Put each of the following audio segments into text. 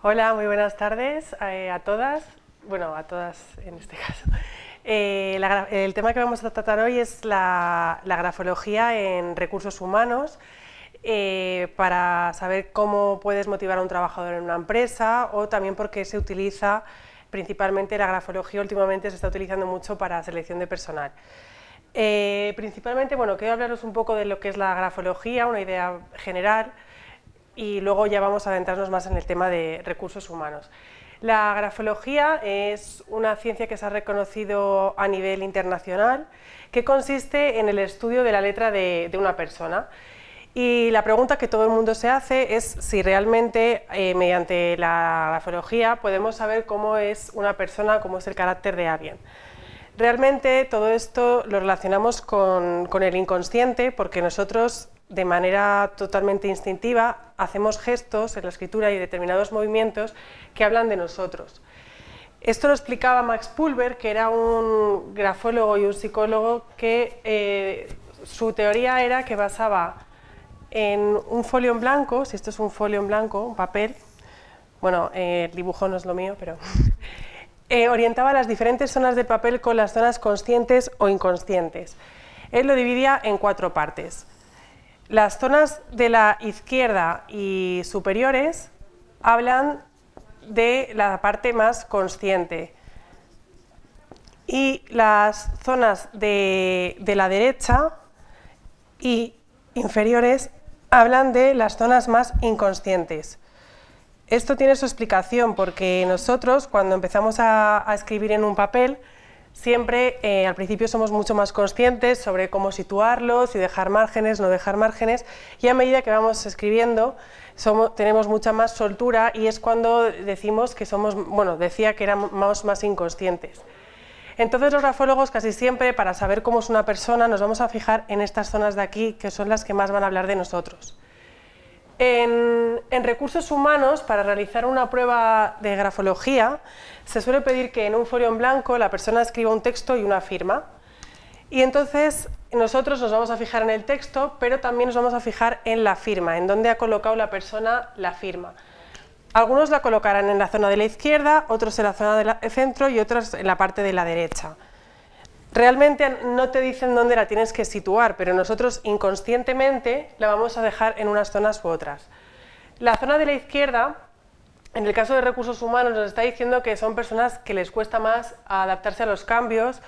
Hola, muy buenas tardes a todas, bueno, a todas en este caso. El tema que vamos a tratar hoy es la grafología en recursos humanos, para saber cómo puedes motivar a un trabajador en una empresa o también porque se utiliza principalmente la grafología, últimamente se está utilizando mucho para selección de personal. Principalmente, bueno, quiero hablaros un poco de lo que es la grafología, una idea general, y luego ya vamos a adentrarnos más en el tema de recursos humanos. La grafología es una ciencia que se ha reconocido a nivel internacional, que consiste en el estudio de la letra de una persona. Y la pregunta que todo el mundo se hace es si realmente, mediante la grafología, podemos saber cómo es una persona, cómo es el carácter de alguien. Realmente todo esto lo relacionamos con el inconsciente, porque nosotros, de manera totalmente instintiva, hacemos gestos en la escritura y determinados movimientos que hablan de nosotros. Esto lo explicaba Max Pulver, que era un grafólogo y un psicólogo que su teoría era que basaba en un folio en blanco, si esto es un folio en blanco, un papel, bueno, el dibujo no es lo mío, pero orientaba las diferentes zonas del papel con las zonas conscientes o inconscientes. Él lo dividía en 4 partes. Las zonas de la izquierda y superiores hablan de la parte más consciente y las zonas de la derecha y inferiores hablan de las zonas más inconscientes. Esto tiene su explicación porque nosotros, cuando empezamos a escribir en un papel, siempre al principio somos mucho más conscientes sobre cómo situarlo, si dejar márgenes, no dejar márgenes, y a medida que vamos escribiendo tenemos mucha más soltura y es cuando decimos que somos, bueno, decía que éramos más inconscientes. Entonces los grafólogos casi siempre, para saber cómo es una persona, nos vamos a fijar en estas zonas de aquí, que son las que más van a hablar de nosotros. En recursos humanos, para realizar una prueba de grafología, se suele pedir que en un folio en blanco la persona escriba un texto y una firma. Y entonces nosotros nos vamos a fijar en el texto, pero también nos vamos a fijar en la firma, en dónde ha colocado la persona la firma. Algunos la colocarán en la zona de la izquierda, otros en la zona del centro y otros en la parte de la derecha. Realmente no te dicen dónde la tienes que situar, pero nosotros inconscientemente la vamos a dejar en unas zonas u otras. La zona de la izquierda, en el caso de recursos humanos, nos está diciendo que son personas que les cuesta más adaptarse a los cambios.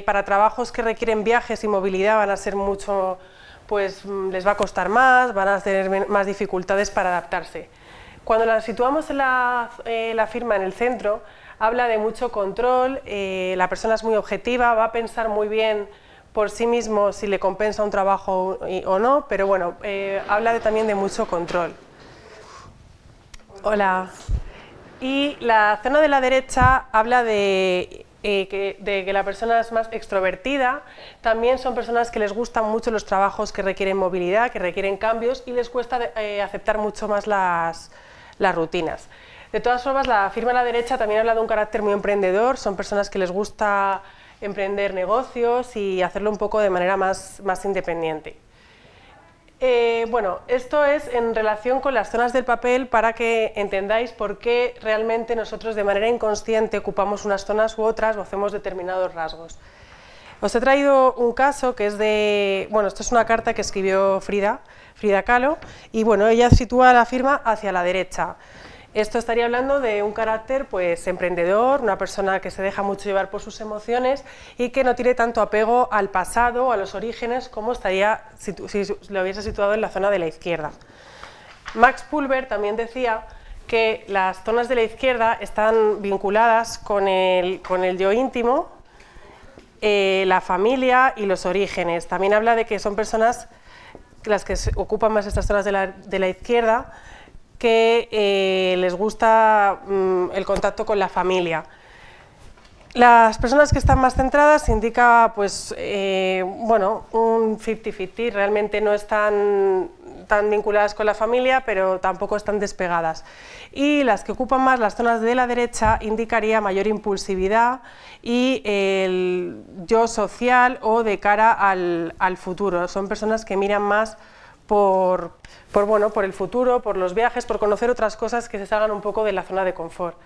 Para trabajos que requieren viajes y movilidad van a ser mucho, pues les va a costar más, van a tener más dificultades para adaptarse. Cuando la situamos en la firma en el centro, habla de mucho control, la persona es muy objetiva, va a pensar muy bien por sí mismo si le compensa un trabajo o no, pero bueno, habla también de mucho control. Hola. Y la zona de la derecha habla de que la persona es más extrovertida. También son personas que les gustan mucho los trabajos que requieren movilidad, que requieren cambios y les cuesta aceptar mucho más las rutinas. De todas formas, la firma a la derecha también habla de un carácter muy emprendedor, son personas que les gusta emprender negocios y hacerlo un poco de manera más independiente. Bueno, esto es en relación con las zonas del papel para que entendáis por qué realmente nosotros de manera inconsciente ocupamos unas zonas u otras o hacemos determinados rasgos. Os he traído un caso que es de, bueno, esto es una carta que escribió Frida Kahlo y bueno, ella sitúa la firma hacia la derecha. Esto estaría hablando de un carácter pues emprendedor, una persona que se deja mucho llevar por sus emociones y que no tiene tanto apego al pasado o a los orígenes como estaría si lo hubiese situado en la zona de la izquierda. Max Pulver también decía que las zonas de la izquierda están vinculadas con el yo íntimo, la familia y los orígenes. También habla de que son personas las que ocupan más estas zonas de la izquierda, que les gusta el contacto con la familia. Las personas que están más centradas indica pues, bueno, un 50-50, realmente no están tan vinculadas con la familia, pero tampoco están despegadas. Y las que ocupan más las zonas de la derecha indicaría mayor impulsividad y el yo social o de cara al futuro. Son personas que miran más bueno, por el futuro, por los viajes, por conocer otras cosas que se salgan un poco de la zona de confort.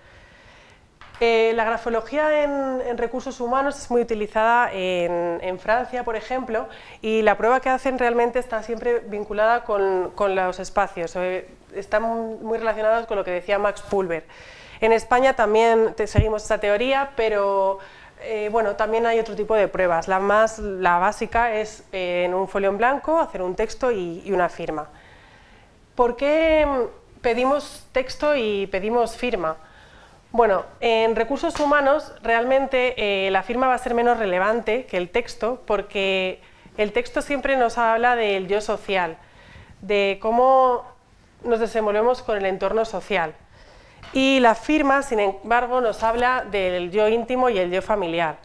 La grafología en recursos humanos es muy utilizada en Francia, por ejemplo, y la prueba que hacen realmente está siempre vinculada con los espacios, están muy relacionados con lo que decía Max Pulver. En España también seguimos esa teoría, pero bueno, también hay otro tipo de pruebas. La básica es en un folio en blanco hacer un texto y una firma. ¿Por qué pedimos texto y pedimos firma? Bueno, en recursos humanos realmente la firma va a ser menos relevante que el texto, porque el texto siempre nos habla del yo social, de cómo nos desenvolvemos con el entorno social. Y la firma, sin embargo, nos habla del yo íntimo y el yo familiar.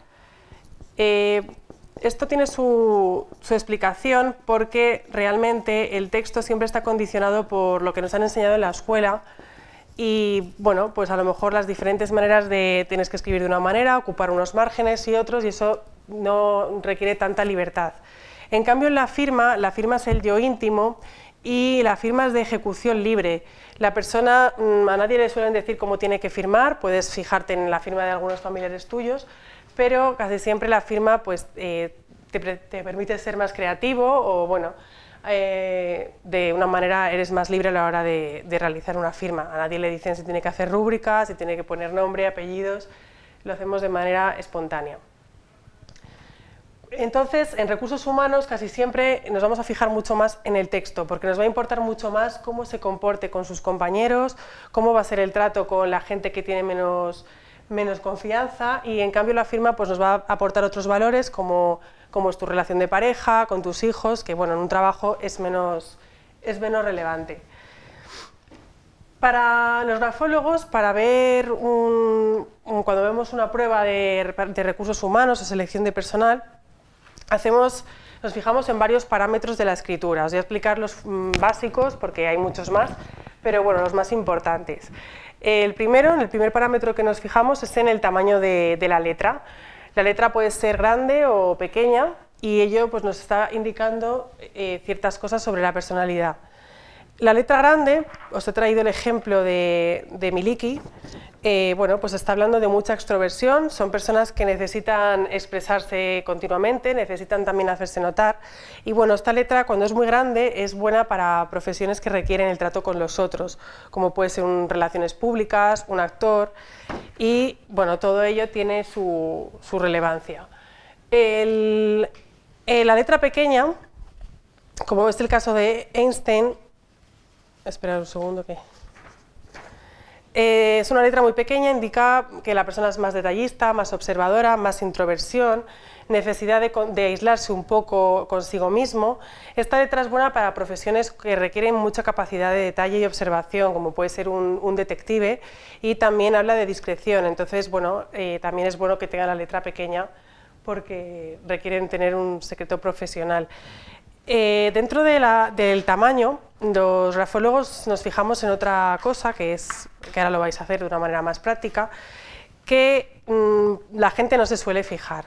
Esto tiene su explicación porque realmente el texto siempre está condicionado por lo que nos han enseñado en la escuela y, bueno, pues a lo mejor las diferentes maneras de tienes que escribir de una manera, ocupar unos márgenes y otros, y eso no requiere tanta libertad. En cambio, en la firma es el yo íntimo y la firma es de ejecución libre. La persona, a nadie le suelen decir cómo tiene que firmar, puedes fijarte en la firma de algunos familiares tuyos, pero casi siempre la firma pues, te permite ser más creativo o, bueno, de una manera eres más libre a la hora de realizar una firma. A nadie le dicen si tiene que hacer rúbricas, si tiene que poner nombre, apellidos, lo hacemos de manera espontánea. Entonces, en recursos humanos casi siempre nos vamos a fijar mucho más en el texto, porque nos va a importar mucho más cómo se comporte con sus compañeros, cómo va a ser el trato con la gente que tiene menos confianza, y en cambio la firma pues, nos va a aportar otros valores como es tu relación de pareja, con tus hijos, que bueno, en un trabajo es menos relevante. Para los grafólogos, para ver cuando vemos una prueba de recursos humanos o selección de personal, nos fijamos en varios parámetros de la escritura. Os voy a explicar los básicos porque hay muchos más, pero bueno, los más importantes. El primer parámetro que nos fijamos es en el tamaño de la letra. La letra puede ser grande o pequeña y ello pues, nos está indicando ciertas cosas sobre la personalidad. La letra grande, os he traído el ejemplo de Miliki, bueno, pues está hablando de mucha extroversión, son personas que necesitan expresarse continuamente, necesitan también hacerse notar, y bueno, esta letra cuando es muy grande es buena para profesiones que requieren el trato con los otros, como puede ser relaciones públicas, un actor, y bueno, todo ello tiene su relevancia. La letra pequeña, como es el caso de Einstein, esperad un segundo que... es una letra muy pequeña, indica que la persona es más detallista, más observadora, más introversión, necesidad de aislarse un poco consigo mismo. Esta letra es buena para profesiones que requieren mucha capacidad de detalle y observación, como puede ser un detective, y también habla de discreción. Entonces, bueno, también es bueno que tenga la letra pequeña porque requieren tener un secreto profesional. Dentro del tamaño, los grafólogos nos fijamos en otra cosa, que ahora lo vais a hacer de una manera más práctica, que la gente no se suele fijar.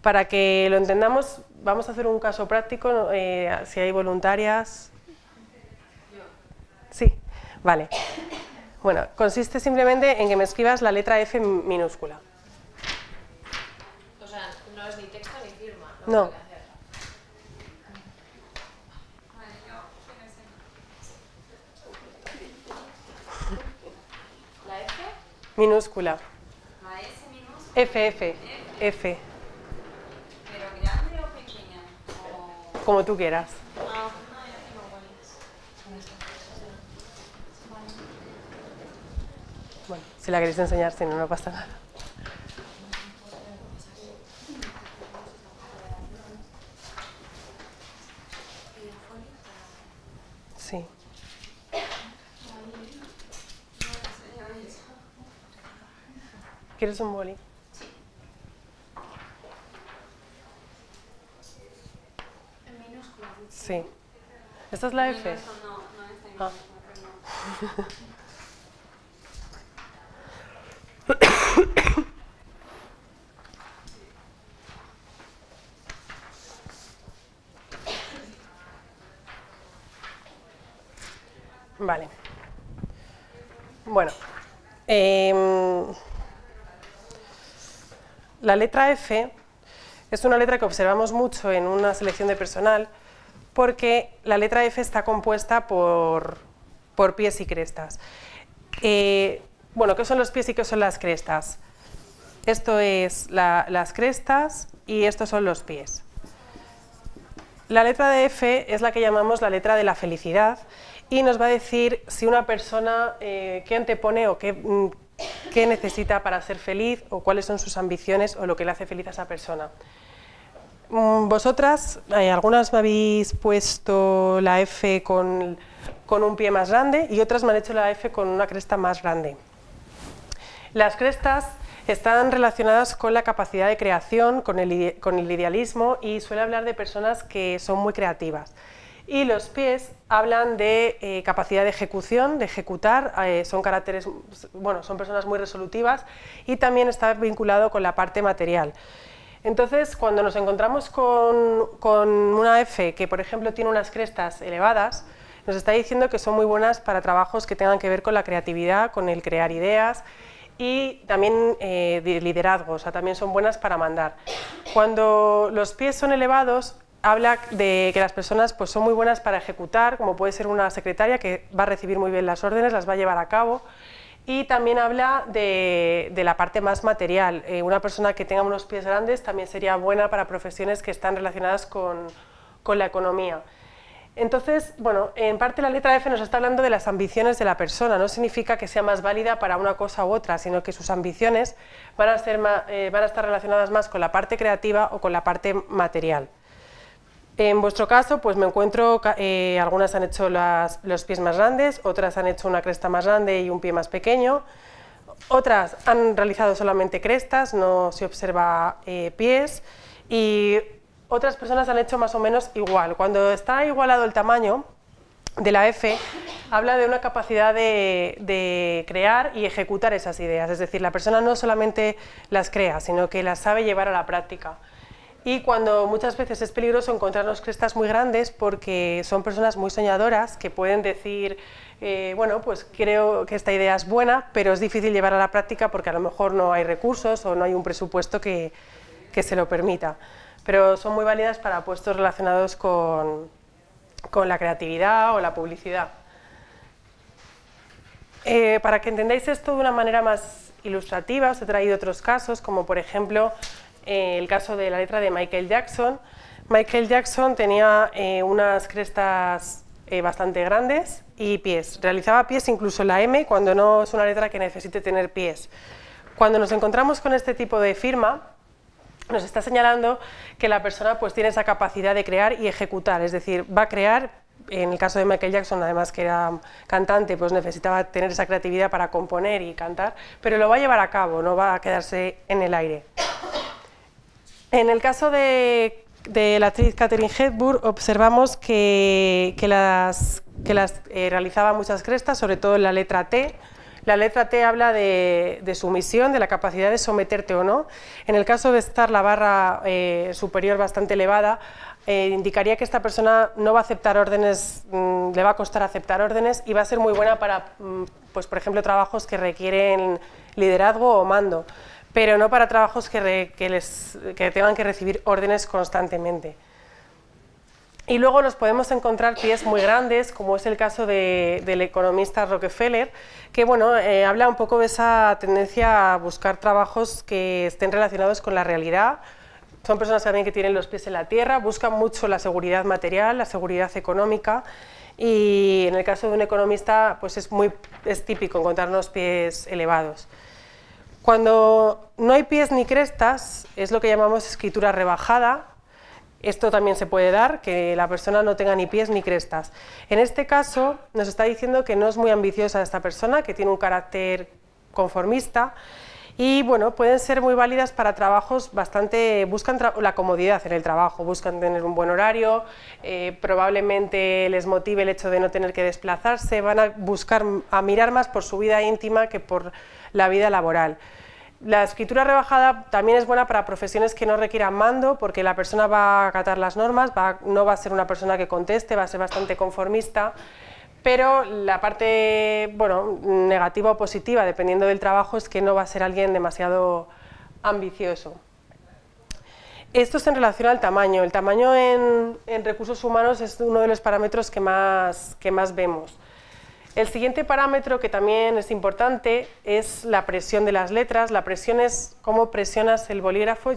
Para que lo entendamos, vamos a hacer un caso práctico, si hay voluntarias. Sí, vale. Bueno, consiste simplemente en que me escribas la letra F minúscula. O sea, no es ni texto ni firma. No. Minúscula. ¿La S minúscula? F. ¿Pero grande o pequeña? Como tú quieras. No, ya tengo bolis. Bueno, si la queréis enseñar, si no, no pasa nada. Sí. ¿Quieres un boli? En minúscula. Sí. ¿Esta es la F? No, esta Ah. Vale. Bueno, la letra F es una letra que observamos mucho en una selección de personal porque la letra F está compuesta por pies y crestas. Bueno, ¿qué son los pies y qué son las crestas? Esto es las crestas y estos son los pies. La letra de F es la que llamamos la letra de la felicidad y nos va a decir si una persona qué antepone o qué necesita para ser feliz o cuáles son sus ambiciones o lo que le hace feliz a esa persona. Vosotras, algunas me habéis puesto la F con un pie más grande y otras me han hecho la F con una cresta más grande. Las crestas están relacionadas con la capacidad de creación, con el idealismo y suele hablar de personas que son muy creativas. Y los pies hablan de capacidad de ejecución, de ejecutar, son personas muy resolutivas y también está vinculado con la parte material. Entonces, cuando nos encontramos con una F que, por ejemplo, tiene unas crestas elevadas, nos está diciendo que son muy buenas para trabajos que tengan que ver con la creatividad, con el crear ideas y también de liderazgo, o sea, también son buenas para mandar. Cuando los pies son elevados, habla de que las personas pues, son muy buenas para ejecutar, como puede ser una secretaria que va a recibir muy bien las órdenes, las va a llevar a cabo, y también habla de la parte más material. Una persona que tenga unos pies grandes también sería buena para profesiones que están relacionadas con la economía. Entonces, bueno, en parte la letra F nos está hablando de las ambiciones de la persona, no significa que sea más válida para una cosa u otra, sino que sus ambiciones van a estar relacionadas más con la parte creativa o con la parte material. En vuestro caso, pues me encuentro, algunas han hecho los pies más grandes, otras han hecho una cresta más grande y un pie más pequeño, otras han realizado solamente crestas, no se observa pies, y otras personas han hecho más o menos igual. Cuando está igualado el tamaño de la F, habla de una capacidad de crear y ejecutar esas ideas, es decir, la persona no solamente las crea, sino que las sabe llevar a la práctica. Y cuando muchas veces es peligroso encontrarnos crestas muy grandes porque son personas muy soñadoras que pueden decir, bueno, pues creo que esta idea es buena, pero es difícil llevar a la práctica porque a lo mejor no hay recursos o no hay un presupuesto que se lo permita. Pero son muy válidas para puestos relacionados con la creatividad o la publicidad. Para que entendáis esto de una manera más ilustrativa, os he traído otros casos, como por ejemplo el caso de la letra de Michael Jackson. Michael Jackson tenía unas crestas bastante grandes y pies. Realizaba pies incluso la M cuando no es una letra que necesite tener pies. Cuando nos encontramos con este tipo de firma, nos está señalando que la persona pues, tiene esa capacidad de crear y ejecutar, es decir, va a crear. En el caso de Michael Jackson, además que era cantante, pues necesitaba tener esa creatividad para componer y cantar, pero lo va a llevar a cabo, no va a quedarse en el aire. En el caso de la actriz Katharine Hepburn, observamos que realizaba muchas crestas, sobre todo en la letra T. La letra T habla de sumisión, de la capacidad de someterte o no. En el caso de estar la barra superior bastante elevada, indicaría que esta persona no va a aceptar órdenes, le va a costar aceptar órdenes y va a ser muy buena para, pues, por ejemplo, trabajos que requieren liderazgo o mando, pero no para trabajos que tengan que recibir órdenes constantemente. Y luego nos podemos encontrar pies muy grandes, como es el caso del economista Rockefeller, que bueno, habla un poco de esa tendencia a buscar trabajos que estén relacionados con la realidad. Son personas también que tienen los pies en la tierra, buscan mucho la seguridad material, la seguridad económica, y en el caso de un economista pues es típico encontrarnos pies elevados. Cuando no hay pies ni crestas, es lo que llamamos escritura rebajada. Esto también se puede dar, que la persona no tenga ni pies ni crestas. En este caso nos está diciendo que no es muy ambiciosa esta persona, que tiene un carácter conformista y bueno, pueden ser muy válidas para trabajos buscan la comodidad en el trabajo, buscan tener un buen horario, probablemente les motive el hecho de no tener que desplazarse, van a mirar más por su vida íntima que por la vida laboral. La escritura rebajada también es buena para profesiones que no requieran mando, porque la persona va a acatar las normas, no va a ser una persona que conteste, va a ser bastante conformista, pero la parte, bueno, negativa o positiva, dependiendo del trabajo, es que no va a ser alguien demasiado ambicioso. Esto es en relación al tamaño. El tamaño en recursos humanos es uno de los parámetros que más vemos. El siguiente parámetro, que también es importante, es la presión de las letras. La presión es cómo presionas el bolígrafo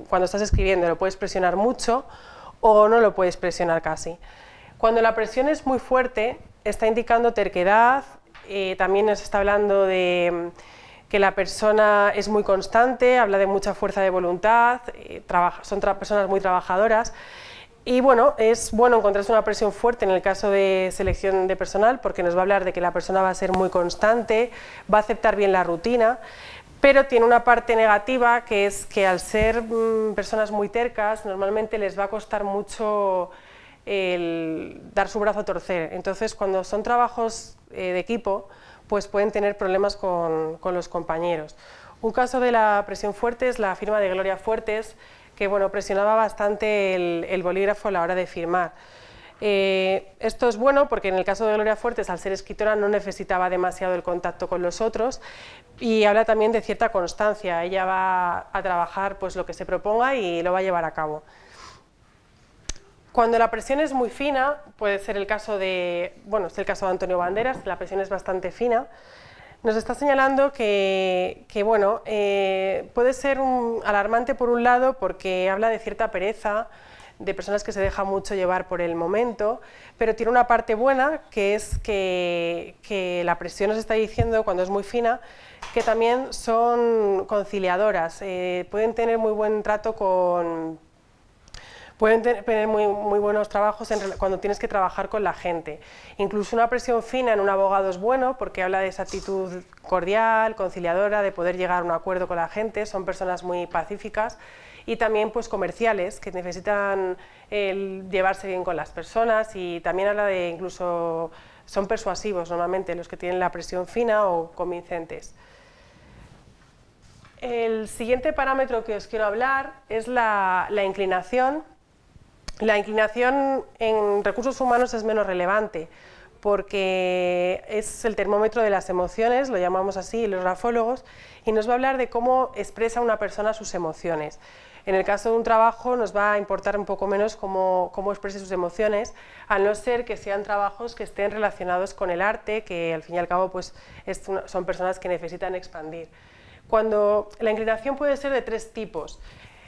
cuando estás escribiendo. Lo puedes presionar mucho o no lo puedes presionar casi. Cuando la presión es muy fuerte, está indicando terquedad, también nos está hablando de que la persona es muy constante, habla de mucha fuerza de voluntad, son personas muy trabajadoras. Y bueno, es bueno encontrarse una presión fuerte en el caso de selección de personal, porque nos va a hablar de que la persona va a ser muy constante, va a aceptar bien la rutina, pero tiene una parte negativa, que es que al ser personas muy tercas, normalmente les va a costar mucho dar su brazo a torcer. Entonces, cuando son trabajos de equipo, pues pueden tener problemas con los compañeros. Un caso de la presión fuerte es la firma de Gloria Fuertes, que bueno, presionaba bastante el bolígrafo a la hora de firmar. Esto es bueno porque en el caso de Gloria Fuertes, al ser escritora, no necesitaba demasiado el contacto con los otros, y habla también de cierta constancia. Ella va a trabajar pues lo que se proponga y lo va a llevar a cabo. Cuando la presión es muy fina, puede ser el caso de, bueno, es el caso de Antonio Banderas, la presión es bastante fina. Nos está señalando que bueno, puede ser alarmante por un lado porque habla de cierta pereza, de personas que se dejan mucho llevar por el momento, pero tiene una parte buena, que es que la presión nos está diciendo, cuando es muy fina, que también son conciliadoras, pueden tener muy buen trato pueden tener muy buenos trabajos cuando tienes que trabajar con la gente. Incluso una presión fina en un abogado es bueno porque habla de esa actitud cordial, conciliadora, de poder llegar a un acuerdo con la gente. Son personas muy pacíficas y también pues comerciales, que necesitan llevarse bien con las personas, y también habla de incluso son persuasivos normalmente los que tienen la presión fina o convincentes. El siguiente parámetro que os quiero hablar es la inclinación. La inclinación en recursos humanos es menos relevante porque es el termómetro de las emociones, lo llamamos así los grafólogos, y nos va a hablar de cómo expresa una persona sus emociones. En el caso de un trabajo nos va a importar un poco menos cómo exprese sus emociones, al no ser que sean trabajos que estén relacionados con el arte, que al fin y al cabo pues, son personas que necesitan expandir. Cuando la inclinación puede ser de tres tipos.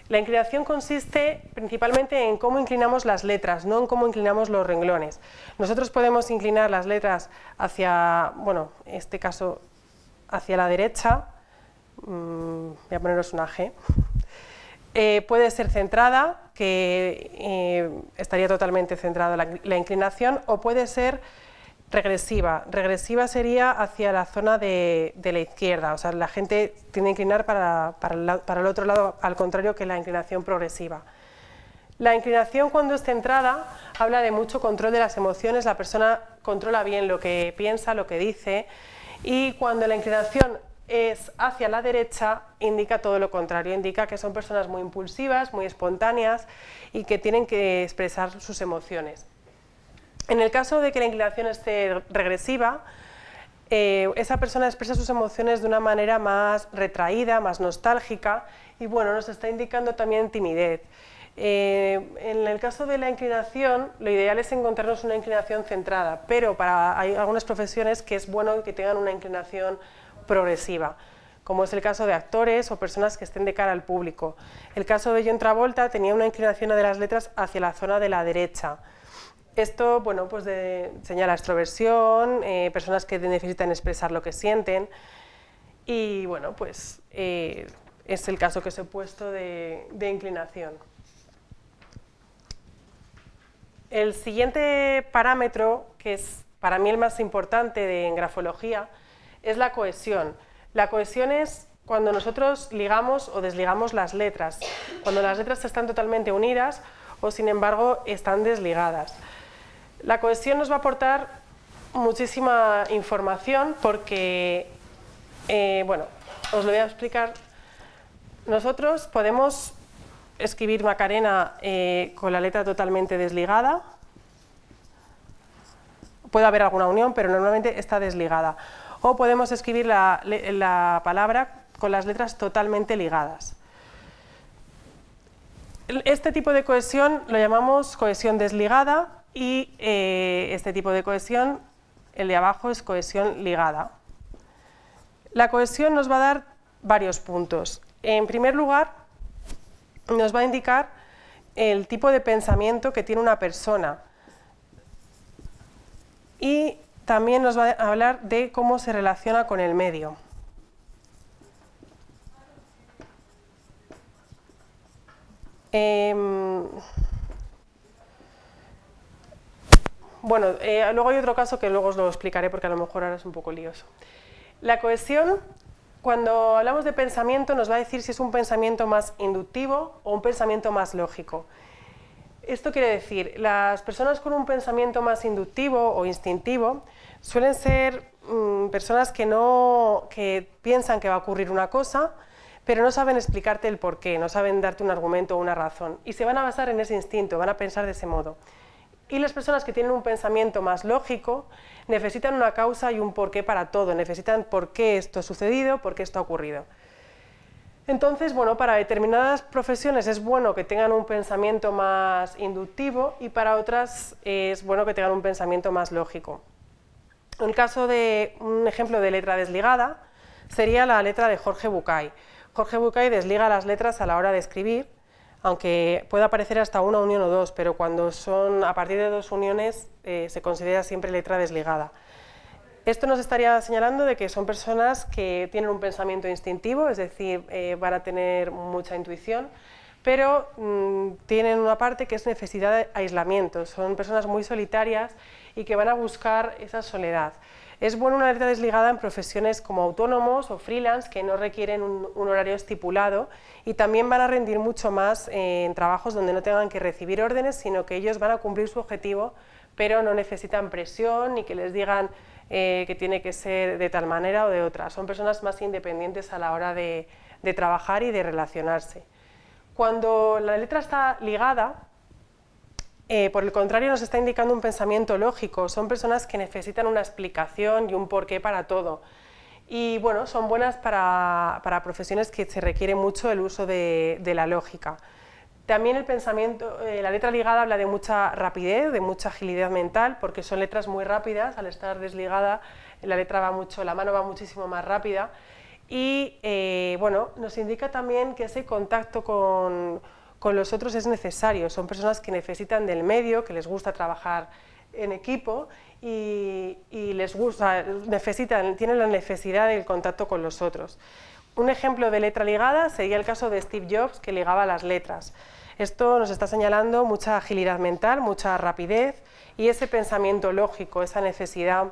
La inclinación consiste principalmente en cómo inclinamos las letras, no en cómo inclinamos los renglones. Nosotros podemos inclinar las letras hacia, bueno, en este caso, hacia la derecha. Voy a poneros una G. Puede ser centrada, que estaría totalmente centrada la inclinación, o puede ser regresiva. Regresiva sería hacia la zona de la izquierda, o sea, la gente tiende a inclinar para el otro lado, al contrario que la inclinación progresiva. La inclinación, cuando es centrada, habla de mucho control de las emociones, la persona controla bien lo que piensa, lo que dice, y cuando la inclinación es hacia la derecha, indica todo lo contrario, indica que son personas muy impulsivas, muy espontáneas y que tienen que expresar sus emociones. En el caso de que la inclinación esté regresiva, esa persona expresa sus emociones de una manera más retraída, más nostálgica, y bueno, nos está indicando también timidez. En el caso de la inclinación, lo ideal es encontrarnos una inclinación centrada, pero hay algunas profesiones que es bueno que tengan una inclinación progresiva, como es el caso de actores o personas que estén de cara al público. El caso de John Travolta tenía una inclinación de las letras hacia la zona de la derecha. Esto, bueno, pues señala extroversión, personas que necesitan expresar lo que sienten, y bueno, pues es el caso que os he puesto de inclinación. El siguiente parámetro, que es para mí el más importante en grafología, es la cohesión. La cohesión es cuando nosotros ligamos o desligamos las letras, cuando las letras están totalmente unidas o sin embargo están desligadas. La cohesión nos va a aportar muchísima información porque, bueno, os lo voy a explicar. Nosotros podemos escribir Macarena con la letra totalmente desligada. puede haber alguna unión, pero normalmente está desligada. O podemos escribir la palabra con las letras totalmente ligadas. Este tipo de cohesión lo llamamos cohesión desligada y este tipo de cohesión, el de abajo, es cohesión ligada. La cohesión nos va a dar varios puntos. En primer lugar, nos va a indicar el tipo de pensamiento que tiene una persona y también nos va a hablar de cómo se relaciona con el medio. Bueno, luego hay otro caso que luego os lo explicaré porque a lo mejor ahora es un poco lioso. La cohesión, cuando hablamos de pensamiento, nos va a decir si es un pensamiento más inductivo o un pensamiento más lógico. Esto quiere decir, las personas con un pensamiento más inductivo o instintivo suelen ser personas que piensan que va a ocurrir una cosa, pero no saben explicarte el porqué, no saben darte un argumento o una razón, y se van a basar en ese instinto, van a pensar de ese modo. Y las personas que tienen un pensamiento más lógico necesitan una causa y un porqué para todo, necesitan por qué esto ha sucedido, por qué esto ha ocurrido. Entonces, bueno, para determinadas profesiones es bueno que tengan un pensamiento más inductivo y para otras es bueno que tengan un pensamiento más lógico. En el caso de un ejemplo de letra desligada sería la letra de Jorge Bucay. Jorge Bucay desliga las letras a la hora de escribir, aunque pueda aparecer hasta una unión o dos, pero cuando son a partir de dos uniones se considera siempre letra desligada. Esto nos estaría señalando de que son personas que tienen un pensamiento instintivo, es decir, van a tener mucha intuición, pero tienen una parte que es necesidad de aislamiento, son personas muy solitarias y que van a buscar esa soledad. Es bueno una letra desligada en profesiones como autónomos o freelance que no requieren un horario estipulado y también van a rendir mucho más en trabajos donde no tengan que recibir órdenes, sino que ellos van a cumplir su objetivo, pero no necesitan presión ni que les digan que tiene que ser de tal manera o de otra. Son personas más independientes a la hora de trabajar y de relacionarse. Cuando la letra está ligada, por el contrario, nos está indicando un pensamiento lógico. Son personas que necesitan una explicación y un porqué para todo. Y bueno, son buenas para profesiones que se requiere mucho el uso de la lógica. También el pensamiento, la letra ligada habla de mucha rapidez, de mucha agilidad mental, porque son letras muy rápidas. Al estar desligada, la letra va mucho, la mano va muchísimo más rápida. Y bueno, nos indica también que ese contacto con los otros es necesario. Son personas que necesitan del medio, que les gusta trabajar en equipo y les gusta, tienen la necesidad del contacto con los otros. Un ejemplo de letra ligada sería el caso de Steve Jobs, que ligaba las letras. Esto nos está señalando mucha agilidad mental, mucha rapidez y ese pensamiento lógico, esa necesidad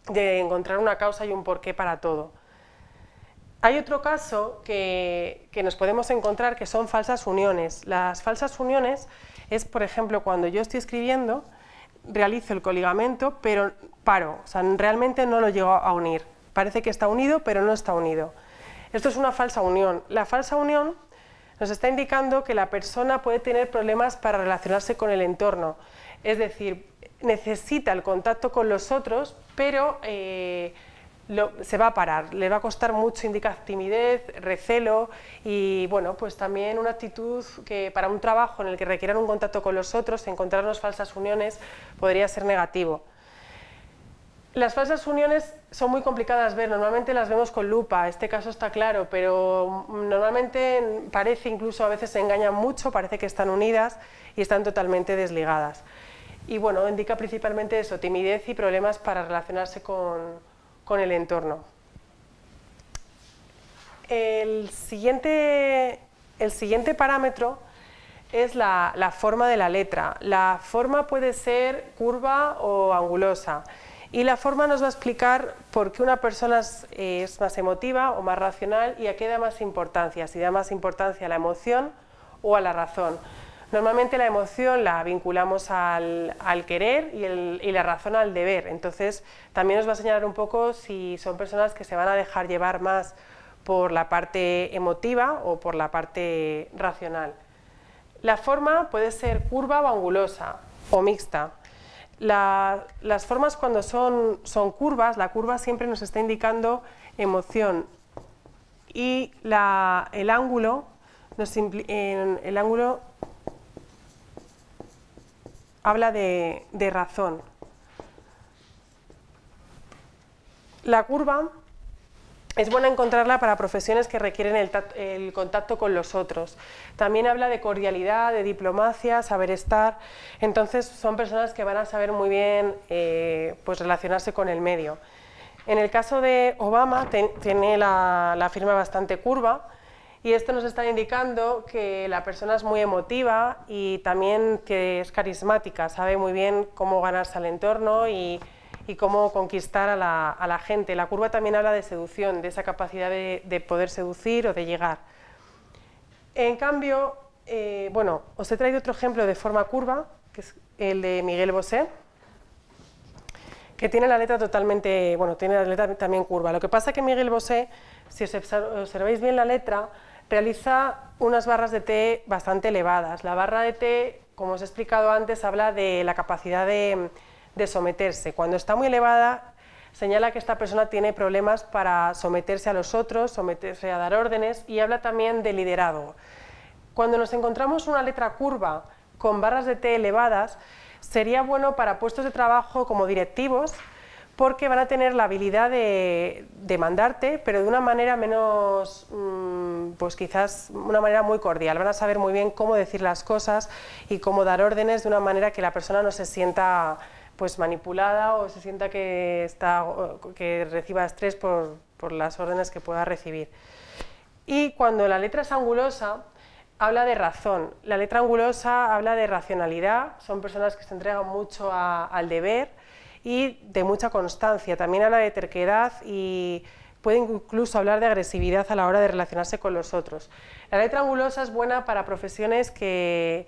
de encontrar una causa y un porqué para todo. Hay otro caso que nos podemos encontrar que son falsas uniones. Las falsas uniones es, por ejemplo, cuando yo estoy escribiendo, realizo el coligamento, pero paro, o sea, realmente no lo llego a unir. Parece que está unido, pero no está unido. Esto es una falsa unión. La falsa unión nos está indicando que la persona puede tener problemas para relacionarse con el entorno. Es decir, necesita el contacto con los otros, pero se va a parar, le va a costar mucho, indica timidez, recelo y bueno, pues también una actitud que para un trabajo en el que requieran un contacto con los otros, encontrarnos falsas uniones podría ser negativo. Las falsas uniones son muy complicadas de ver, normalmente las vemos con lupa, este caso está claro, pero normalmente parece, incluso a veces se engañan mucho, parece que están unidas y están totalmente desligadas. Y bueno, indica principalmente eso, timidez y problemas para relacionarse con el entorno. El siguiente parámetro es la forma de la letra. La forma puede ser curva o angulosa y la forma nos va a explicar por qué una persona es más emotiva o más racional y a qué da más importancia, si da más importancia a la emoción o a la razón. Normalmente la emoción la vinculamos al querer y la razón al deber, entonces también nos va a señalar un poco si son personas que se van a dejar llevar más por la parte emotiva o por la parte racional. La forma puede ser curva o angulosa o mixta. Las formas cuando son curvas, la curva siempre nos está indicando emoción y el ángulo, el ángulo habla de razón. La curva es buena encontrarla para profesiones que requieren el contacto con los otros. También habla de cordialidad, de diplomacia, saber estar. Entonces son personas que van a saber muy bien pues relacionarse con el medio. En el caso de Obama tiene la firma bastante curva y esto nos está indicando que la persona es muy emotiva y también que es carismática, sabe muy bien cómo ganarse al entorno y cómo conquistar a la gente. La curva también habla de seducción, de esa capacidad de poder seducir o de llegar. En cambio, bueno, os he traído otro ejemplo de forma curva, que es el de Miguel Bosé, que tiene la letra totalmente, bueno, tiene la letra también curva. Lo que pasa es que Miguel Bosé, si observáis bien la letra, realiza unas barras de T bastante elevadas. La barra de T, como os he explicado antes, habla de la capacidad de someterse. Cuando está muy elevada, señala que esta persona tiene problemas para someterse a los otros, someterse a dar órdenes, y habla también de liderazgo. Cuando nos encontramos una letra curva con barras de T elevadas, sería bueno para puestos de trabajo como directivos, porque van a tener la habilidad de mandarte, pero de una manera menos, pues quizás una manera muy cordial. Van a saber muy bien cómo decir las cosas y cómo dar órdenes de una manera que la persona no se sienta pues manipulada o se sienta que reciba estrés por las órdenes que pueda recibir. Y cuando la letra es angulosa, habla de razón. La letra angulosa habla de racionalidad, son personas que se entregan mucho al deber y de mucha constancia. También habla de terquedad y puede incluso hablar de agresividad a la hora de relacionarse con los otros. La letra angulosa es buena para profesiones que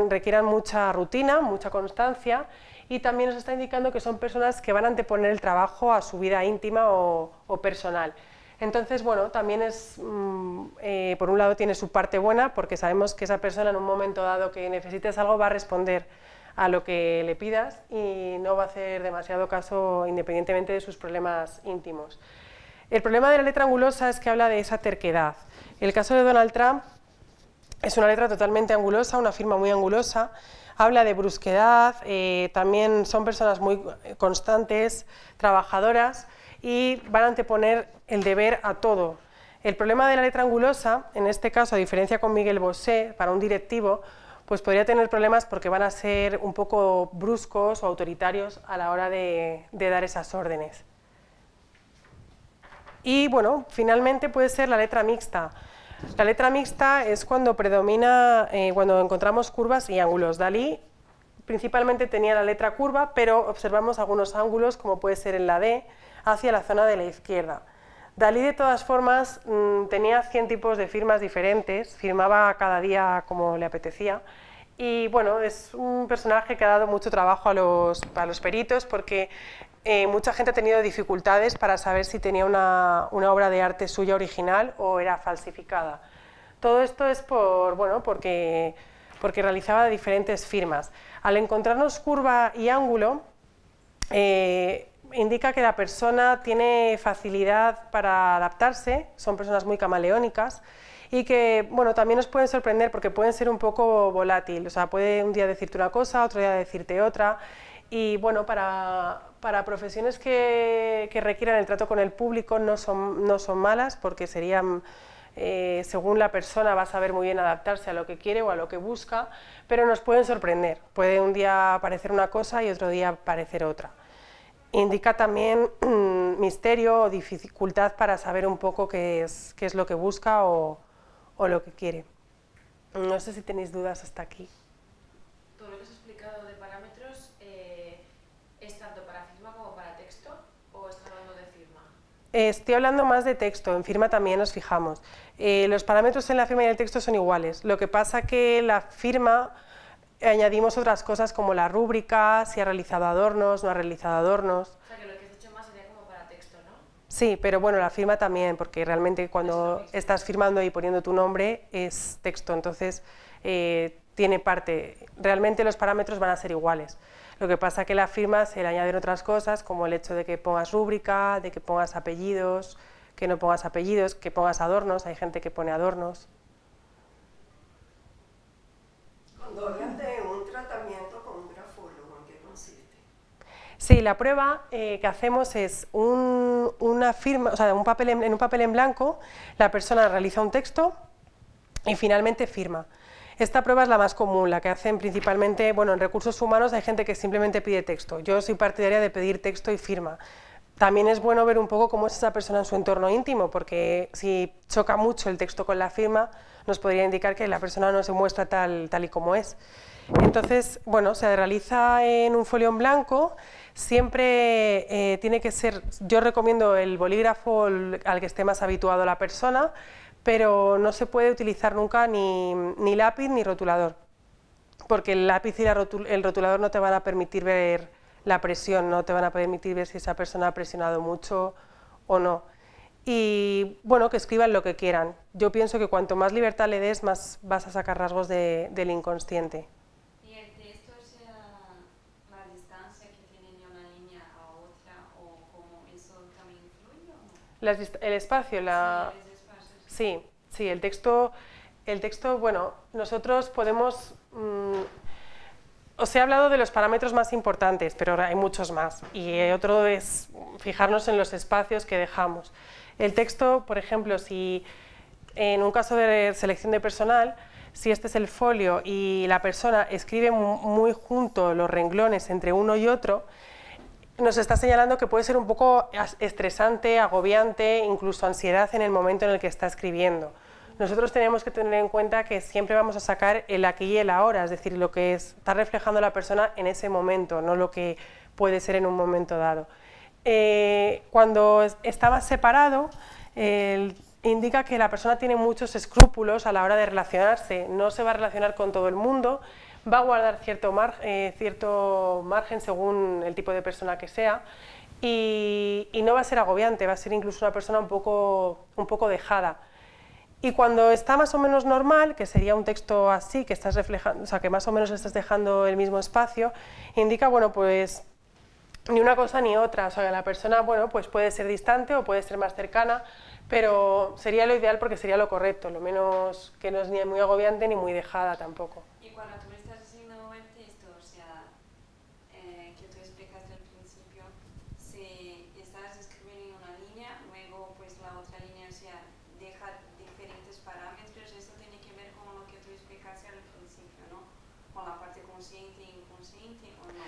requieran mucha rutina, mucha constancia, y también nos está indicando que son personas que van a anteponer el trabajo a su vida íntima o personal. Entonces, bueno, también por un lado tiene su parte buena, porque sabemos que esa persona en un momento dado que necesites algo va a responder a lo que le pidas y no va a hacer demasiado caso independientemente de sus problemas íntimos. El problema de la letra angulosa es que habla de esa terquedad. El caso de Donald Trump es una letra totalmente angulosa, una firma muy angulosa, habla de brusquedad, también son personas muy constantes, trabajadoras, y van a anteponer el deber a todo. El problema de la letra angulosa, en este caso, a diferencia con Miguel Bosé, para un directivo, pues podría tener problemas porque van a ser un poco bruscos o autoritarios a la hora de dar esas órdenes. Y bueno, finalmente puede ser la letra mixta. La letra mixta es cuando predomina, cuando encontramos curvas y ángulos. Dalí principalmente tenía la letra curva, pero observamos algunos ángulos, como puede ser en la D, hacia la zona de la izquierda. Dalí, de todas formas, tenía 100 tipos de firmas diferentes, firmaba cada día como le apetecía, y bueno, es un personaje que ha dado mucho trabajo a los peritos, porque mucha gente ha tenido dificultades para saber si tenía una obra de arte suya original o era falsificada. Todo esto es porque realizaba diferentes firmas. Al encontrarnos curva y ángulo, indica que la persona tiene facilidad para adaptarse, son personas muy camaleónicas y que bueno, también nos pueden sorprender porque pueden ser un poco volátiles, o sea, puede un día decirte una cosa, otro día decirte otra, y bueno, para profesiones que requieran el trato con el público no son malas, porque serían, según la persona va a saber muy bien adaptarse a lo que quiere o a lo que busca, pero nos pueden sorprender, puede un día parecer una cosa y otro día parecer otra. Indica también misterio o dificultad para saber un poco qué es lo que busca o lo que quiere. No sé si tenéis dudas hasta aquí. Todo lo que has explicado de parámetros es tanto para firma como para texto, ¿o estás hablando de firma? Estoy hablando más de texto, en firma también nos fijamos. Los parámetros en la firma y en el texto son iguales, lo que pasa que la firma añadimos otras cosas como la rúbrica, si ha realizado adornos, no ha realizado adornos. O sea, que lo que has hecho más sería como para texto, ¿no? Sí, pero bueno, la firma también, porque realmente cuando estás firmando y poniendo tu nombre es texto, entonces tiene parte. Realmente los parámetros van a ser iguales. Lo que pasa que la firma se le añaden otras cosas, como el hecho de que pongas rúbrica, de que pongas apellidos, que no pongas apellidos, que pongas adornos, hay gente que pone adornos. Cuando hablan de un tratamiento con un grafólogo, ¿en qué consiste? Sí, la prueba que hacemos es una firma, o sea, en un papel en blanco, la persona realiza un texto y finalmente firma. Esta prueba es la más común, la que hacen principalmente, bueno, en recursos humanos hay gente que simplemente pide texto. Yo soy partidaria de pedir texto y firma. También es bueno ver un poco cómo es esa persona en su entorno íntimo, porque si choca mucho el texto con la firma, nos podría indicar que la persona no se muestra tal y como es. Entonces, bueno, se realiza en un folio en blanco, siempre tiene que ser, yo recomiendo el bolígrafo al que esté más habituado la persona, pero no se puede utilizar nunca ni lápiz ni rotulador, porque el lápiz y el rotulador no te van a permitir ver la presión, no te van a permitir ver si esa persona ha presionado mucho o no. Y bueno, que escriban lo que quieran. Yo pienso que cuanto más libertad le des, más vas a sacar rasgos del inconsciente. ¿Y el texto, o sea, la distancia que tiene de una línea a otra, o cómo eso también influye o no? El espacio, Sí, los espacios. Sí, el texto, bueno, nosotros podemos... os he hablado de los parámetros más importantes, pero hay muchos más. Y otro es fijarnos en los espacios que dejamos. El texto, por ejemplo, si en un caso de selección de personal, si este es el folio y la persona escribe muy junto los renglones entre uno y otro, nos está señalando que puede ser un poco estresante, agobiante, incluso ansiedad en el momento en el que está escribiendo. Nosotros tenemos que tener en cuenta que siempre vamos a sacar el aquí y el ahora, es decir, lo que está reflejando la persona en ese momento, no lo que puede ser en un momento dado. Cuando está más separado, indica que la persona tiene muchos escrúpulos a la hora de relacionarse, no se va a relacionar con todo el mundo, va a guardar cierto margen según el tipo de persona que sea y no va a ser agobiante, va a ser incluso una persona un poco dejada. Y cuando está más o menos normal, que sería un texto así, que estás reflejando, o sea, que más o menos estás dejando el mismo espacio, indica, bueno, pues ni una cosa ni otra, o sea, que la persona, bueno, pues puede ser distante o puede ser más cercana, pero sería lo ideal porque sería lo correcto, lo menos que no es ni muy agobiante ni muy dejada tampoco. Y cuando tú estás haciendo el texto, o sea, que tú explicaste al principio, si estás escribiendo una línea, luego pues la otra línea, o sea, deja diferentes parámetros, eso tiene que ver con lo que tú explicaste al principio, ¿no? Con la parte consciente e inconsciente, ¿o no?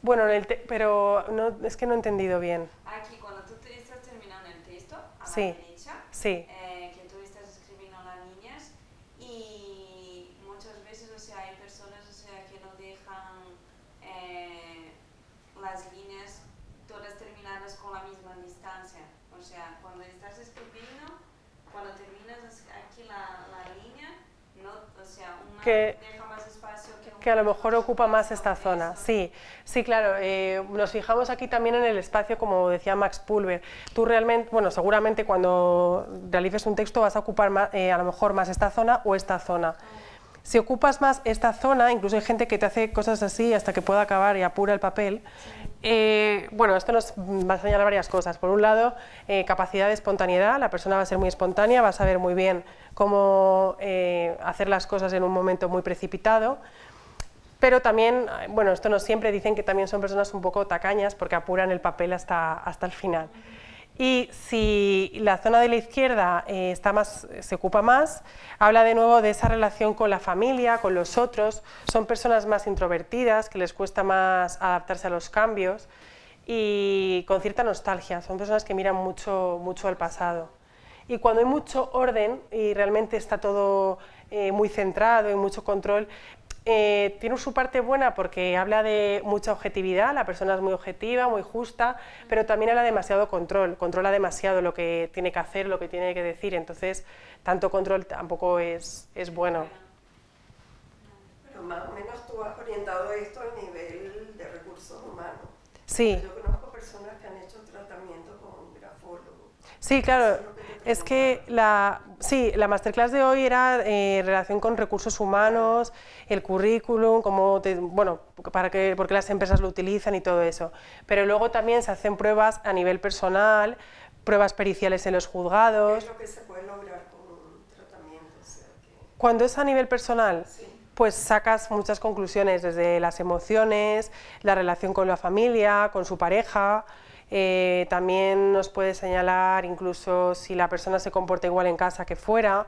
Bueno, pero no, es que no he entendido bien. Aquí, cuando tú estás terminando el texto, a la Sí, derecha, sí. que tú estás escribiendo las líneas, y muchas veces, o sea, hay personas, o sea, que no dejan las líneas todas terminadas con la misma distancia. O sea, cuando estás escribiendo, cuando terminas aquí la línea, no, o sea, una deja más espacio que a lo mejor ocupa más esta zona. Sí, sí, claro, nos fijamos aquí también en el espacio, como decía Max Pulver. Tú realmente, bueno, seguramente cuando realices un texto vas a ocupar más, a lo mejor más esta zona o esta zona. Si ocupas más esta zona, incluso hay gente que te hace cosas así hasta que pueda acabar y apura el papel. Bueno, esto nos va a señalar varias cosas. Por un lado, capacidad de espontaneidad, la persona va a ser muy espontánea, va a saber muy bien cómo hacer las cosas en un momento muy precipitado. Pero también, bueno, esto no siempre, dicen que también son personas un poco tacañas porque apuran el papel hasta el final. Y si la zona de la izquierda se ocupa más, habla de nuevo de esa relación con la familia, con los otros. Son personas más introvertidas, que les cuesta más adaptarse a los cambios y con cierta nostalgia. Son personas que miran mucho al pasado. Y cuando hay mucho orden y realmente está todo muy centrado y mucho control, tiene su parte buena porque habla de mucha objetividad, la persona es muy objetiva, muy justa, pero también habla de demasiado control, controla demasiado lo que tiene que hacer, lo que tiene que decir, entonces tanto control tampoco es bueno. Pero más o menos tú has orientado esto al nivel de recursos humanos. Sí. Yo conozco personas que han hecho tratamiento con grafólogo. Sí, claro. Es que la masterclass de hoy era en relación con recursos humanos, el currículum, bueno, porque las empresas lo utilizan y todo eso. Pero luego también se hacen pruebas a nivel personal, pruebas periciales en los juzgados. ¿Qué es lo que se puede lograr con un tratamiento? O sea, Cuando es a nivel personal, sí, pues sacas muchas conclusiones, desde las emociones, la relación con la familia, con su pareja. También nos puede señalar incluso si la persona se comporta igual en casa que fuera.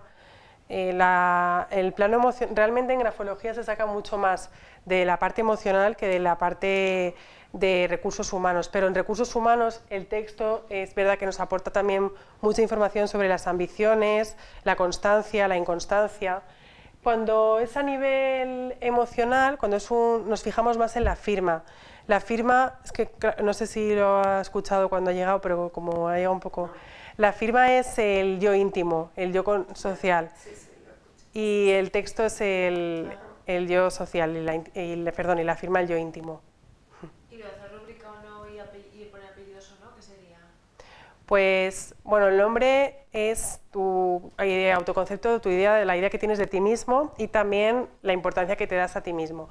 El plano emocional, realmente en grafología se saca mucho más de la parte emocional que de la parte de recursos humanos, pero en recursos humanos el texto es verdad que nos aporta también mucha información sobre las ambiciones, la constancia, la inconstancia. Cuando es a nivel emocional, nos fijamos más en la firma. La firma, es que no sé si lo ha escuchado cuando ha llegado, pero como ha llegado un poco... La firma es el yo íntimo, el yo social. sí, sí, lo escucho. Y el texto es el yo social, y la firma el yo íntimo. ¿Y lo de hacer rúbrica o no y poner apellidos o no? ¿Qué sería? Pues, bueno, el nombre es tu autoconcepto, la idea que tienes de ti mismo y también la importancia que te das a ti mismo.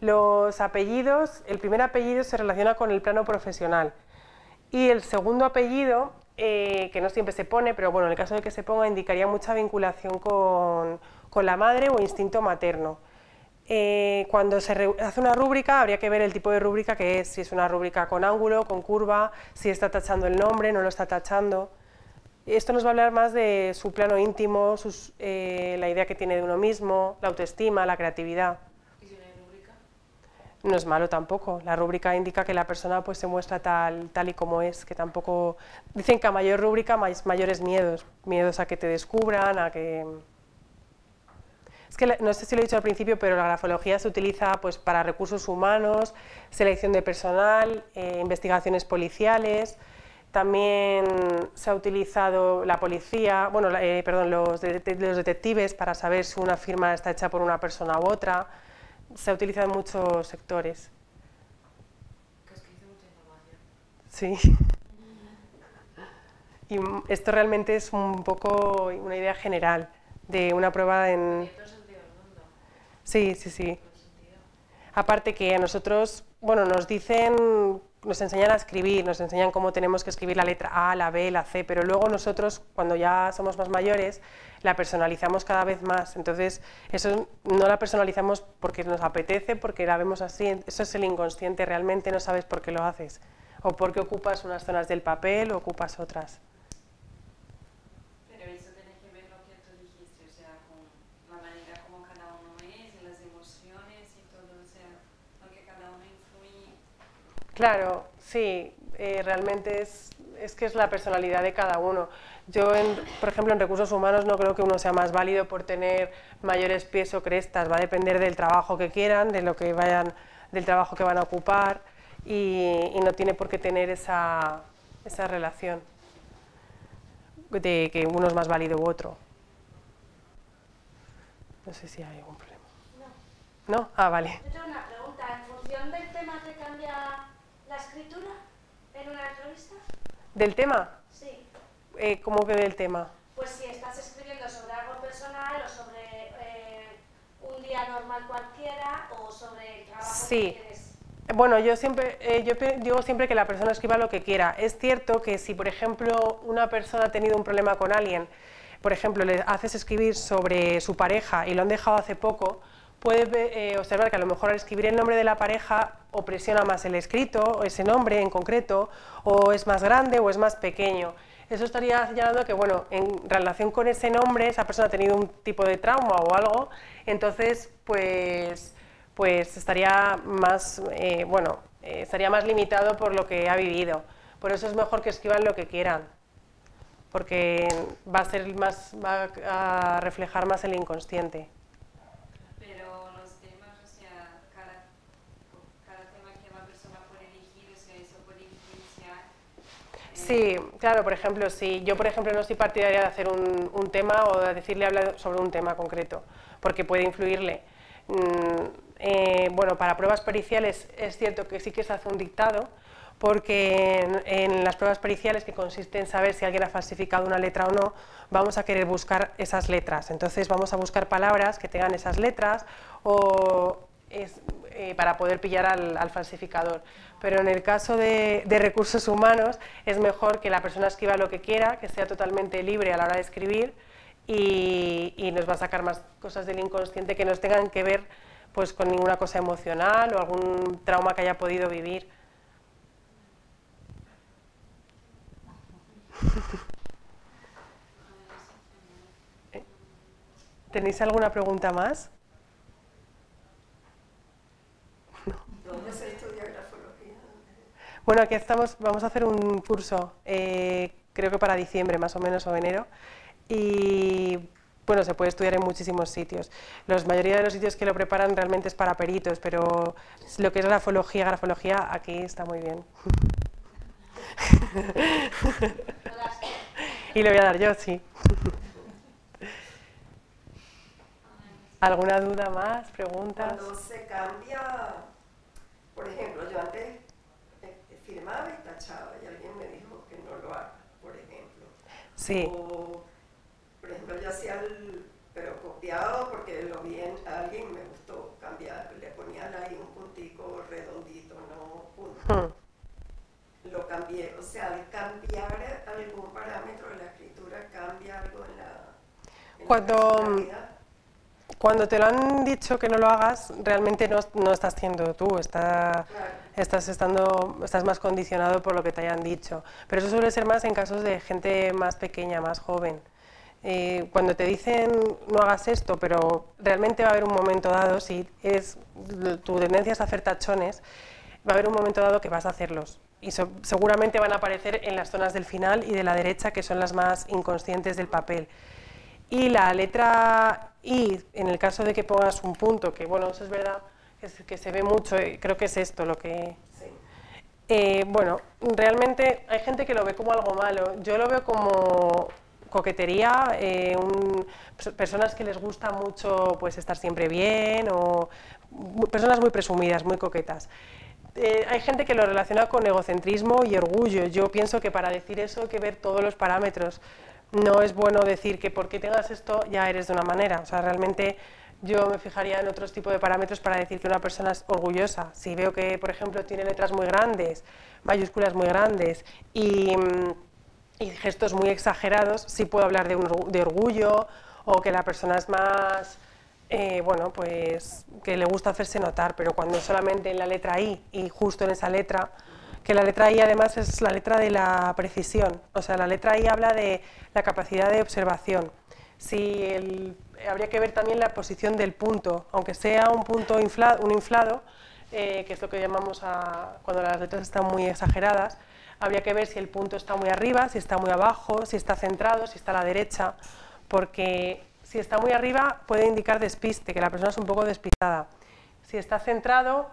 Los apellidos, el primer apellido se relaciona con el plano profesional y el segundo apellido, que no siempre se pone, pero bueno, en el caso de que se ponga, indicaría mucha vinculación con la madre o instinto materno. Cuando se hace una rúbrica habría que ver el tipo de rúbrica que es, si es una rúbrica con ángulo, con curva, si está tachando el nombre, no lo está tachando. Esto nos va a hablar más de su plano íntimo, la idea que tiene de uno mismo, la autoestima, la creatividad. ¿Y si no hay rúbrica? No es malo tampoco, la rúbrica indica que la persona pues, se muestra tal y como es, que tampoco... Dicen que a mayor rúbrica, mayores miedos, miedos a que te descubran, a que... Es que no sé si lo he dicho al principio, pero la grafología se utiliza pues, para recursos humanos, selección de personal, investigaciones policiales, también se ha utilizado la policía, bueno, los detectives para saber si una firma está hecha por una persona u otra, se ha utilizado en muchos sectores. Que es que hice mucha información. Sí. Y esto realmente es un poco una idea general de una prueba en... Sí, sí, sí. Aparte que a nosotros, bueno, nos enseñan a escribir, nos enseñan cómo tenemos que escribir la letra A, la B, la C, pero luego nosotros, cuando ya somos más mayores, la personalizamos cada vez más. Entonces, eso no la personalizamos porque nos apetece, porque la vemos así, eso es el inconsciente, realmente no sabes por qué lo haces, o por qué ocupas unas zonas del papel o ocupas otras. Pero eso tiene que ver lo que tú dijiste, o sea, con la manera como cada uno es, las emociones y todo, o sea, lo que cada uno influye. Claro, sí, realmente es que es la personalidad de cada uno. Yo, por ejemplo, en recursos humanos no creo que uno sea más válido por tener mayores pies o crestas, va a depender del trabajo que quieran, del trabajo que van a ocupar y no tiene por qué tener esa relación de que uno es más válido u otro. No sé si hay algún problema. No. ¿No? Ah, vale. Yo tengo una pregunta. ¿En función del tema te cambia la escritura en una entrevista? ¿Del tema? Sí. ¿Cómo que del tema? Pues si estás escribiendo sobre algo personal o sobre un día normal cualquiera o sobre el trabajo Sí. que tienes. Bueno, yo digo siempre que la persona escriba lo que quiera. Es cierto que si, por ejemplo, una persona ha tenido un problema con alguien, por ejemplo, le haces escribir sobre su pareja y lo han dejado hace poco, puedes observar que a lo mejor al escribir el nombre de la pareja o presiona más el escrito, o ese nombre en concreto, o es más grande o es más pequeño. Eso estaría señalando que, bueno, en relación con ese nombre, esa persona ha tenido un tipo de trauma o algo, entonces, pues estaría más, estaría más limitado por lo que ha vivido. Por eso es mejor que escriban lo que quieran, porque va a reflejar más el inconsciente. Pero los temas, o sea, cada tema que la persona puede elegir, o sea, eso puede influenciar. Sí, claro, por ejemplo, si yo, por ejemplo, no soy partidaria de hacer un tema o de decirle hablar sobre un tema concreto, porque puede influirle. Bueno, para pruebas periciales es cierto que sí que se hace un dictado, porque en las pruebas periciales, que consiste en saber si alguien ha falsificado una letra o no, vamos a querer buscar esas letras. Entonces vamos a buscar palabras que tengan esas letras para poder pillar al falsificador. Pero en el caso de recursos humanos es mejor que la persona escriba lo que quiera, que sea totalmente libre a la hora de escribir y nos va a sacar más cosas del inconsciente que nos tengan que ver pues, con ninguna cosa emocional o algún trauma que haya podido vivir. ¿Tenéis alguna pregunta más? ¿Dónde se estudia grafología? Bueno, aquí vamos a hacer un curso, creo que para diciembre más o menos o enero, y bueno, se puede estudiar en muchísimos sitios. La mayoría de los sitios que lo preparan realmente es para peritos, pero lo que es grafología, aquí está muy bien. Y le voy a dar yo, sí. ¿Alguna duda más? ¿Preguntas? Cuando se cambia, por ejemplo, yo antes firmaba y tachaba y alguien me dijo que no lo haga, por ejemplo. Sí. O, por ejemplo, yo hacía pero copiado porque lo vi en alguien, me gustó cambiar, le ponía ahí un puntico redondito, no punto. Lo cambié, o sea, al cambiar algún parámetro de la escritura, cambia algo en la personalidad. Cuando te lo han dicho que no lo hagas, realmente no estás siendo tú, Claro. estás más condicionado por lo que te hayan dicho. Pero eso suele ser más en casos de gente más pequeña, más joven. Cuando te dicen no hagas esto, pero realmente va a haber un momento dado, si tu tendencia es a hacer tachones, va a haber un momento dado que vas a hacerlos. Y seguramente van a aparecer en las zonas del final y de la derecha, que son las más inconscientes del papel. Y la letra I, en el caso de que pongas un punto, que bueno, eso es verdad, que se ve mucho, creo que es esto lo que... Sí. Bueno, realmente hay gente que lo ve como algo malo, yo lo veo como coquetería, personas que les gusta mucho pues, estar siempre bien, o personas muy presumidas, muy coquetas. Hay gente que lo relaciona con egocentrismo y orgullo. Yo pienso que para decir eso hay que ver todos los parámetros. No es bueno decir que porque tengas esto ya eres de una manera. O sea, realmente yo me fijaría en otros tipos de parámetros para decir que una persona es orgullosa. Si veo que, por ejemplo, tiene letras muy grandes, mayúsculas muy grandes y gestos muy exagerados, sí puedo hablar de orgullo, o que la persona es más... bueno, pues que le gusta hacerse notar, pero cuando solamente en la letra I y justo en esa letra, que la letra I además es la letra de la precisión, o sea, la letra I habla de la capacidad de observación. Habría que ver también la posición del punto, aunque sea un punto inflado, que es lo que llamamos cuando las letras están muy exageradas, habría que ver si el punto está muy arriba, si está muy abajo, si está centrado, si está a la derecha, porque si está muy arriba puede indicar despiste, que la persona es un poco despistada. Si está centrado,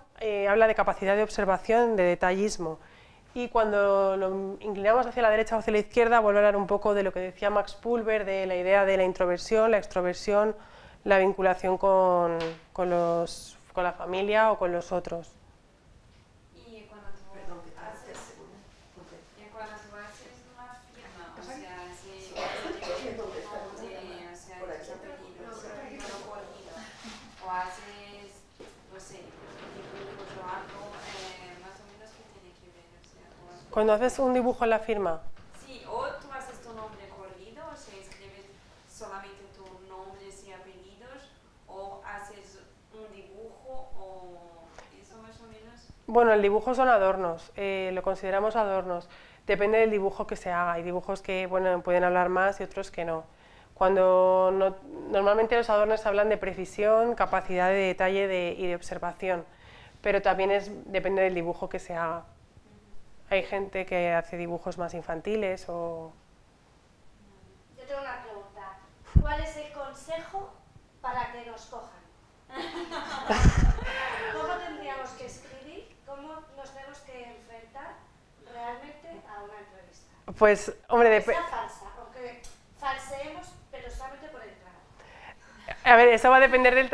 habla de capacidad de observación, de detallismo. Y cuando lo inclinamos hacia la derecha o hacia la izquierda, vuelve a hablar un poco de lo que decía Max Pulver, de la idea de la introversión, la extroversión, la vinculación con la familia o con los otros. Y cuando tú haces una firma, o sea, si o haces, no sé, dibujos o algo, más o menos que tiene que ver, o sea, Cuando haces un dibujo en la firma, sí, o tú haces tu nombre corrido, o sea, escribes solamente tus nombres y apellidos, o haces un dibujo, o eso más o menos. bueno, el dibujo son adornos, lo consideramos adornos, depende del dibujo que se haga, hay dibujos que bueno, pueden hablar más y otros que no. Normalmente los adornos hablan de precisión, capacidad de detalle y de observación, pero también depende del dibujo que se haga. Hay gente que hace dibujos más infantiles o... Yo tengo una pregunta. ¿Cuál es el consejo para que nos cojan? ¿Cómo tendríamos que escribir? ¿Cómo nos tenemos que enfrentar realmente a una entrevista? Pues, hombre, Que sea falsa, aunque falseemos, pero solamente por el trabajo. a ver, eso va a depender del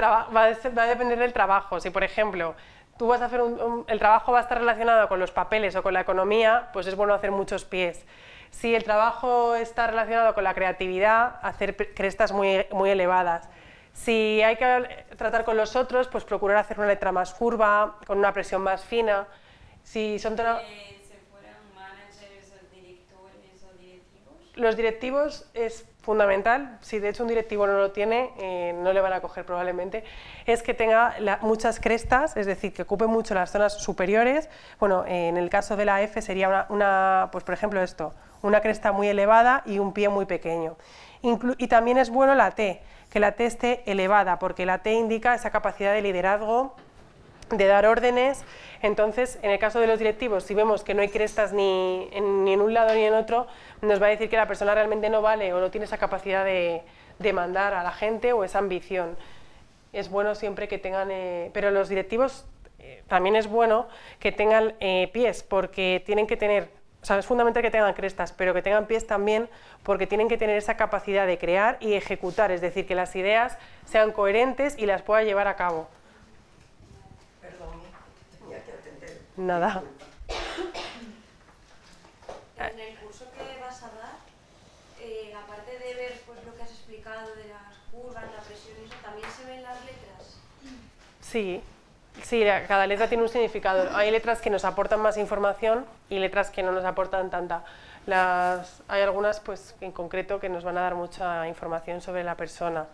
trabajo. Si, por ejemplo, tú vas a hacer el trabajo va a estar relacionado con los papeles o con la economía, pues es bueno hacer muchos pies. Si el trabajo está relacionado con la creatividad, hacer crestas muy, muy elevadas. Si hay que tratar con los otros, pues procurar hacer una letra más curva, con una presión más fina. Si son ¿Se fueran managers o directores o directivos? Los directivos es fundamental, si de hecho un directivo no lo tiene, no le van a coger probablemente, es que tenga muchas crestas, es decir, que ocupe mucho las zonas superiores. Bueno, en el caso de la F sería pues por ejemplo esto, una cresta muy elevada y un pie muy pequeño. Y también es bueno la T, que la T esté elevada, porque la T indica esa capacidad de liderazgo, de dar órdenes. Entonces, en el caso de los directivos, si vemos que no hay crestas ni en un lado ni en otro, nos va a decir que la persona realmente no vale o no tiene esa capacidad de mandar a la gente o esa ambición. Es bueno siempre que tengan... pero los directivos también es bueno que tengan pies, porque tienen que tener... O sea, es fundamental que tengan crestas, pero que tengan pies también, porque tienen que tener esa capacidad de crear y ejecutar, es decir, que las ideas sean coherentes y las pueda llevar a cabo. Nada. En el curso que vas a dar, aparte de ver pues, lo que has explicado de las curvas, la presión y eso, ¿también se ven las letras? Sí, cada letra tiene un significado. Hay letras que nos aportan más información y letras que no nos aportan tanta. Hay algunas pues, en concreto que nos van a dar mucha información sobre la persona.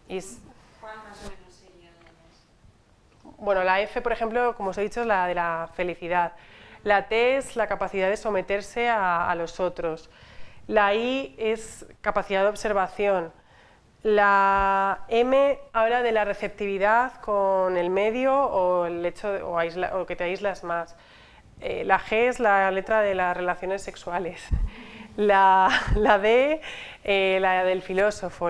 ¿Cuál más o menos? Bueno, la F, por ejemplo, como os he dicho, es la de la felicidad. La T es la capacidad de someterse a los otros. La I es capacidad de observación. La M habla de la receptividad con el medio o el hecho o que te aíslas más. La G es la letra de las relaciones sexuales. La D, la del filósofo.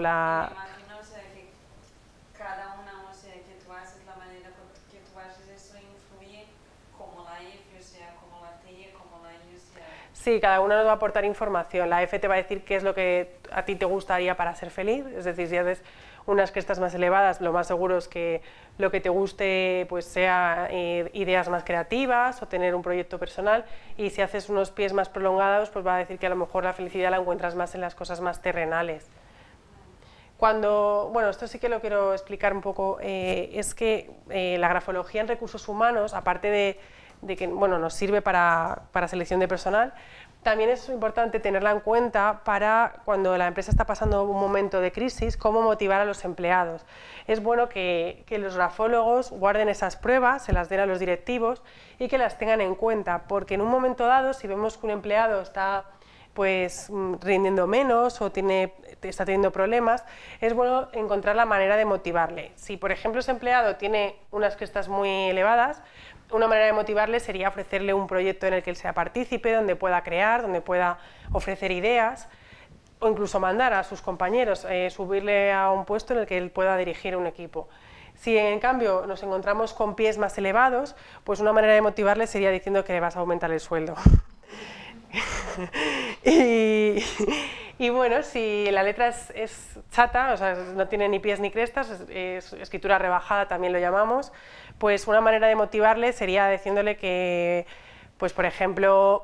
Sí, cada una nos va a aportar información. La F te va a decir qué es lo que a ti te gustaría para ser feliz, es decir, si haces unas crestas más elevadas, lo más seguro es que lo que te guste pues, sea ideas más creativas o tener un proyecto personal, y si haces unos pies más prolongados, pues va a decir que a lo mejor la felicidad la encuentras más en las cosas más terrenales. Bueno, esto sí que lo quiero explicar un poco, es que la grafología en recursos humanos, aparte de que bueno, nos sirve para selección de personal, también es importante tenerla en cuenta para cuando la empresa está pasando un momento de crisis, cómo motivar a los empleados. Es bueno que los grafólogos guarden esas pruebas, se las den a los directivos y que las tengan en cuenta, porque en un momento dado, si vemos que un empleado está pues rindiendo menos o está teniendo problemas, es bueno encontrar la manera de motivarle. Si por ejemplo ese empleado tiene unas crestas muy elevadas, una manera de motivarle sería ofrecerle un proyecto en el que él sea partícipe, donde pueda crear, donde pueda ofrecer ideas, o incluso mandar a sus compañeros, subirle a un puesto en el que él pueda dirigir un equipo. Si en cambio nos encontramos con pies más elevados, pues una manera de motivarle sería diciendo que le vas a aumentar el sueldo. Y bueno, si la letra es chata, o sea, no tiene ni pies ni crestas, es escritura rebajada también lo llamamos, pues una manera de motivarle sería diciéndole que, pues por ejemplo,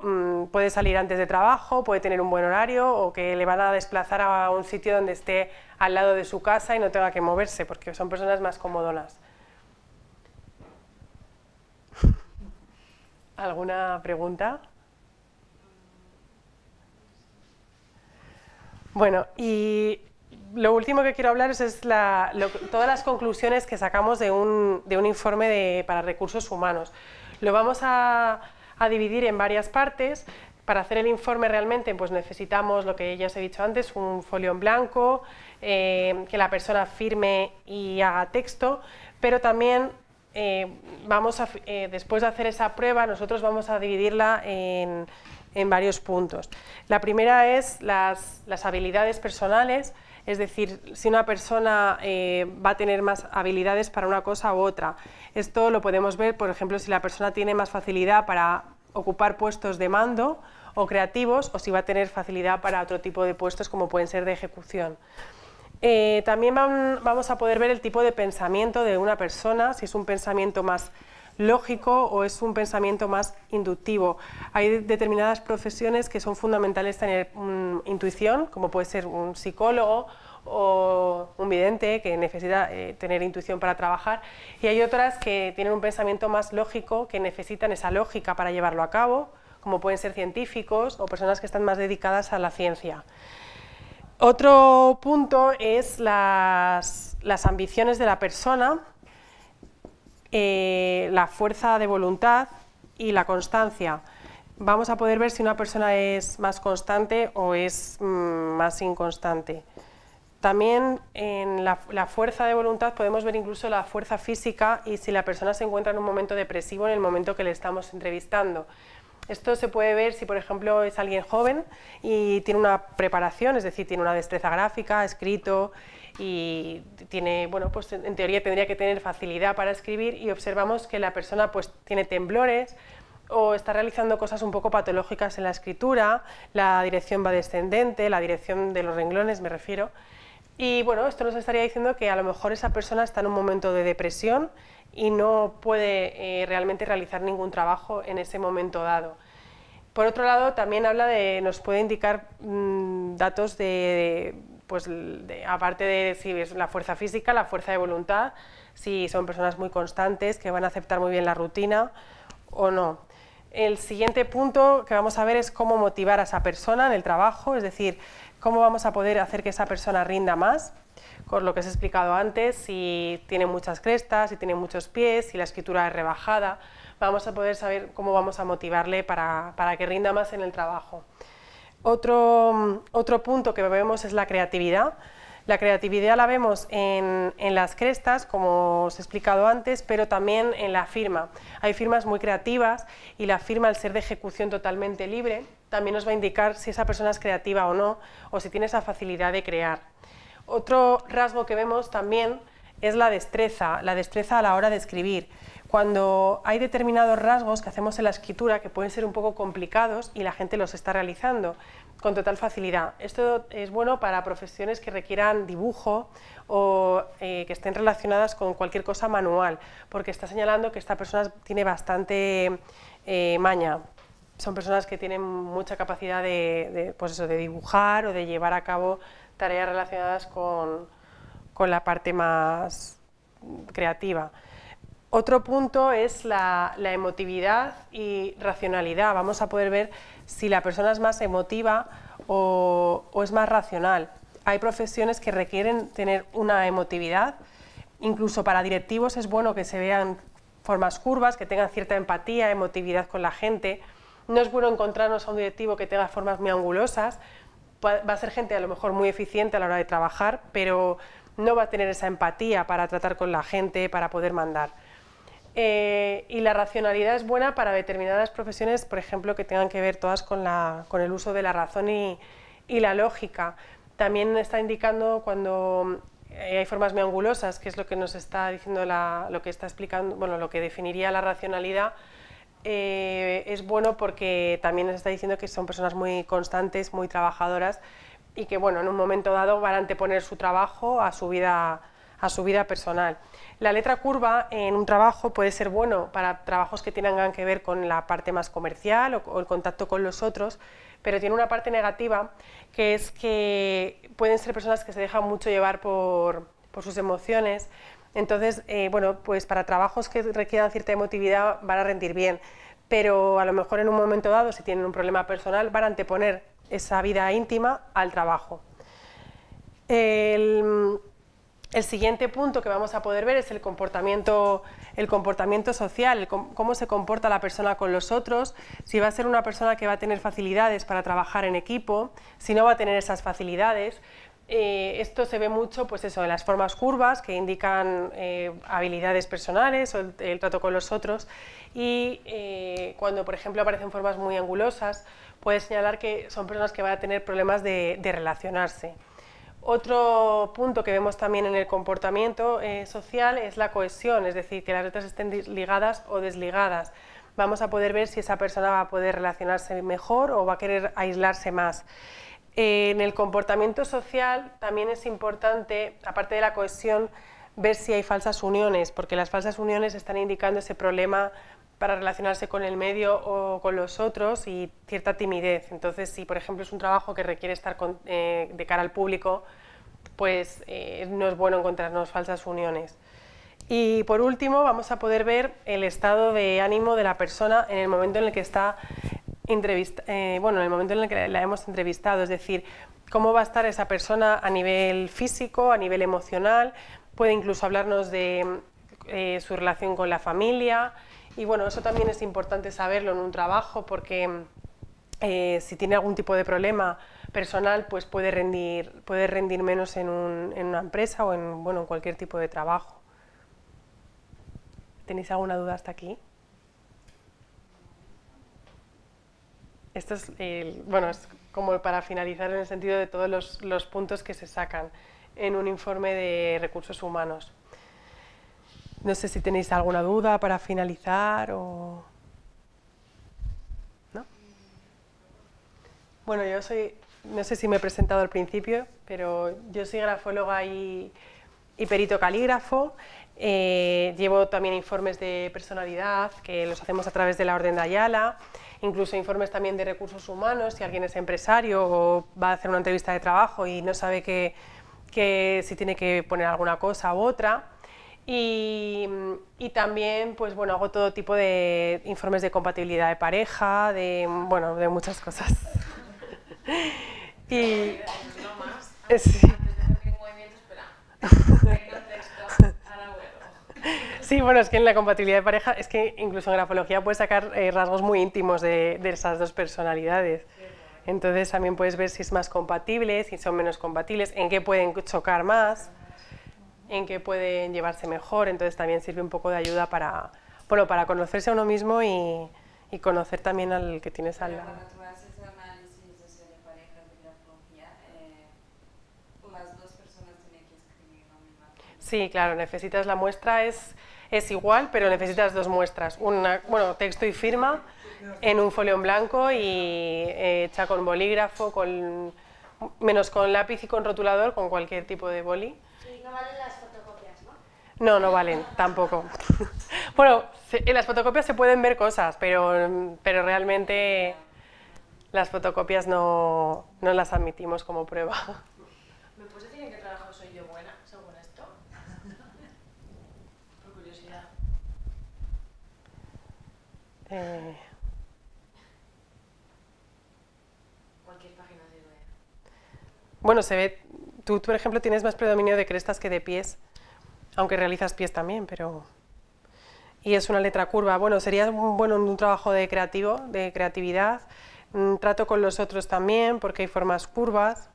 puede salir antes de trabajo, puede tener un buen horario, o que le van a desplazar a un sitio donde esté al lado de su casa y no tenga que moverse, porque son personas más comodonas. ¿Alguna pregunta? Bueno, y lo último que quiero hablar es todas las conclusiones que sacamos de un informe para recursos humanos. Lo vamos a dividir en varias partes. Para hacer el informe realmente pues necesitamos, lo que ya os he dicho antes, un folio en blanco, que la persona firme y haga texto, pero también después de hacer esa prueba nosotros vamos a dividirla en varios puntos. La primera es las habilidades personales, es decir, si una persona va a tener más habilidades para una cosa u otra. Esto lo podemos ver, por ejemplo, si la persona tiene más facilidad para ocupar puestos de mando o creativos, o si va a tener facilidad para otro tipo de puestos como pueden ser de ejecución. También vamos a poder ver el tipo de pensamiento de una persona, si es un pensamiento más lógico o es un pensamiento más inductivo. Hay determinadas profesiones que son fundamentales tener intuición, como puede ser un psicólogo o un vidente que necesita tener intuición para trabajar, y hay otras que tienen un pensamiento más lógico, que necesitan esa lógica para llevarlo a cabo, como pueden ser científicos o personas que están más dedicadas a la ciencia. Otro punto es las ambiciones de la persona, la fuerza de voluntad y la constancia. Vamos a poder ver si una persona es más constante o es más inconstante. También en la fuerza de voluntad podemos ver incluso la fuerza física y si la persona se encuentra en un momento depresivo en el momento que le estamos entrevistando. Esto se puede ver si, por ejemplo, es alguien joven y tiene una preparación, es decir, tiene una destreza gráfica, escrito y tiene, bueno, pues en teoría tendría que tener facilidad para escribir, y observamos que la persona pues tiene temblores o está realizando cosas un poco patológicas en la escritura, la dirección va descendente, la dirección de los renglones me refiero, y bueno, esto nos estaría diciendo que a lo mejor esa persona está en un momento de depresión y no puede realmente realizar ningún trabajo en ese momento dado. Por otro lado, también nos puede indicar datos aparte de si es la fuerza física, la fuerza de voluntad, si son personas muy constantes, que van a aceptar muy bien la rutina o no. El siguiente punto que vamos a ver es cómo motivar a esa persona en el trabajo, es decir, cómo vamos a poder hacer que esa persona rinda más, con lo que os he explicado antes, si tiene muchas crestas, si tiene muchos pies, si la escritura es rebajada, vamos a poder saber cómo vamos a motivarle para que rinda más en el trabajo. Otro punto que vemos es la creatividad. La creatividad la vemos en las crestas, como os he explicado antes, pero también en la firma. Hay firmas muy creativas y la firma, al ser de ejecución totalmente libre, también nos va a indicar si esa persona es creativa o no, o si tiene esa facilidad de crear. Otro rasgo que vemos también es la destreza a la hora de escribir. Cuando hay determinados rasgos que hacemos en la escritura que pueden ser un poco complicados y la gente los está realizando con total facilidad. Esto es bueno para profesiones que requieran dibujo o que estén relacionadas con cualquier cosa manual, porque está señalando que esta persona tiene bastante maña. Son personas que tienen mucha capacidad de dibujar o de llevar a cabo tareas relacionadas con la parte más creativa. Otro punto es la emotividad y racionalidad. Vamos a poder ver si la persona es más emotiva o es más racional. Hay profesiones que requieren tener una emotividad, incluso para directivos es bueno que se vean formas curvas, que tengan cierta empatía, emotividad con la gente. No es bueno encontrarnos a un directivo que tenga formas muy angulosas. Va a ser gente a lo mejor muy eficiente a la hora de trabajar, pero no va a tener esa empatía para tratar con la gente, para poder mandar. Y la racionalidad es buena para determinadas profesiones, por ejemplo, que tengan que ver todas con el uso de la razón y la lógica. También está indicando cuando hay formas muy angulosas, que es lo que nos está diciendo, lo que está explicando, bueno, lo que definiría la racionalidad. Es bueno porque también nos está diciendo que son personas muy constantes, muy trabajadoras y que, bueno, en un momento dado van a anteponer su trabajo a su vida personal. La letra curva en un trabajo puede ser bueno para trabajos que tengan que ver con la parte más comercial o el contacto con los otros, pero tiene una parte negativa, que es que pueden ser personas que se dejan mucho llevar por sus emociones. Entonces, bueno, pues para trabajos que requieran cierta emotividad van a rendir bien, pero a lo mejor en un momento dado, si tienen un problema personal, van a anteponer esa vida íntima al trabajo. El siguiente punto que vamos a poder ver es el comportamiento social, cómo se comporta la persona con los otros, si va a ser una persona que va a tener facilidades para trabajar en equipo, si no va a tener esas facilidades. Esto se ve mucho pues eso, en las formas curvas que indican habilidades personales o el trato con los otros, y cuando por ejemplo aparecen formas muy angulosas puede señalar que son personas que van a tener problemas de relacionarse. Otro punto que vemos también en el comportamiento social es la cohesión, es decir, que las letras estén ligadas o desligadas. Vamos a poder ver si esa persona va a poder relacionarse mejor o va a querer aislarse más. En el comportamiento social también es importante, aparte de la cohesión, ver si hay falsas uniones, porque las falsas uniones están indicando ese problema para relacionarse con el medio o con los otros y cierta timidez. Entonces, si por ejemplo es un trabajo que requiere estar de cara al público, pues no es bueno encontrarnos falsas uniones. Y por último, vamos a poder ver el estado de ánimo de la persona en el momento en el que está en el momento en el que la hemos entrevistado, es decir, cómo va a estar esa persona a nivel físico, a nivel emocional, puede incluso hablarnos de su relación con la familia, y bueno, eso también es importante saberlo en un trabajo porque si tiene algún tipo de problema personal, pues puede rendir menos en una empresa o en cualquier tipo de trabajo. ¿Tenéis alguna duda hasta aquí? Esto es, es como para finalizar en el sentido de todos los puntos que se sacan en un informe de recursos humanos. No sé si tenéis alguna duda para finalizar o... ¿No? Bueno, yo soy... No sé si me he presentado al principio, pero yo soy grafóloga y perito calígrafo. Llevo también informes de personalidad, que los hacemos a través de la Orden de Ayala, incluso informes también de recursos humanos, si alguien es empresario o va a hacer una entrevista de trabajo y no sabe si tiene que poner alguna cosa u otra. Y también pues, hago todo tipo de informes de compatibilidad de pareja, de muchas cosas. Y, sí. Sí, bueno, es que en la compatibilidad de pareja, es que incluso en grafología puedes sacar rasgos muy íntimos de esas dos personalidades. Entonces también puedes ver si es más compatible, si son menos compatibles, en qué pueden chocar más, en qué pueden llevarse mejor. Entonces también sirve un poco de ayuda para conocerse a uno mismo y conocer también al que tienes al lado. Cuando tú haces análisis de parejas de grafología, las dos personas tienen que escribir lo mismo. Sí, claro, necesitas la muestra, es igual, pero necesitas dos muestras, texto y firma en un folio en blanco y hecha con bolígrafo, menos con lápiz y con rotulador, con cualquier tipo de boli. Y no valen las fotocopias, ¿no? No, no valen, tampoco. Bueno, en las fotocopias se pueden ver cosas, pero realmente las fotocopias no las admitimos como prueba. ¿Me puedes decir en qué trabajo soy yo buena, según esto? Por curiosidad. Cualquier página sirve. Bueno, se ve, tú por ejemplo tienes más predominio de crestas que de pies, aunque realizas pies también, pero... Y es una letra curva. Bueno, sería bueno en un trabajo de creatividad. Trato con los otros también, porque hay formas curvas.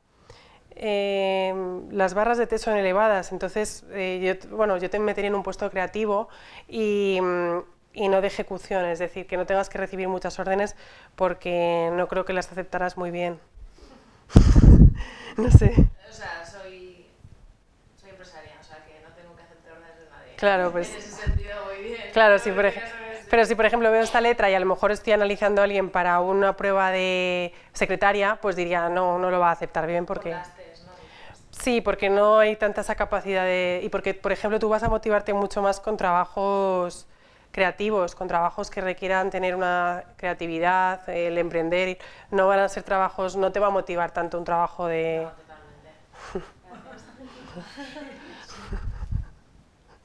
Las barras de T son elevadas, entonces yo te metería en un puesto creativo y no de ejecución, es decir, que no tengas que recibir muchas órdenes porque no creo que las aceptarás muy bien. No sé. O sea, soy empresaria, o sea que no tengo que aceptar órdenes de nadie. Claro, pues... En ese sentido muy bien. Claro, sí, pero si por ejemplo veo esta letra y a lo mejor estoy analizando a alguien para una prueba de secretaria, pues diría no lo va a aceptar bien porque... Sí, porque no hay tanta esa capacidad y porque, por ejemplo, tú vas a motivarte mucho más con trabajos creativos, con trabajos que requieran tener una creatividad, el emprender, no van a ser trabajos, no te va a motivar tanto un trabajo de... No, totalmente.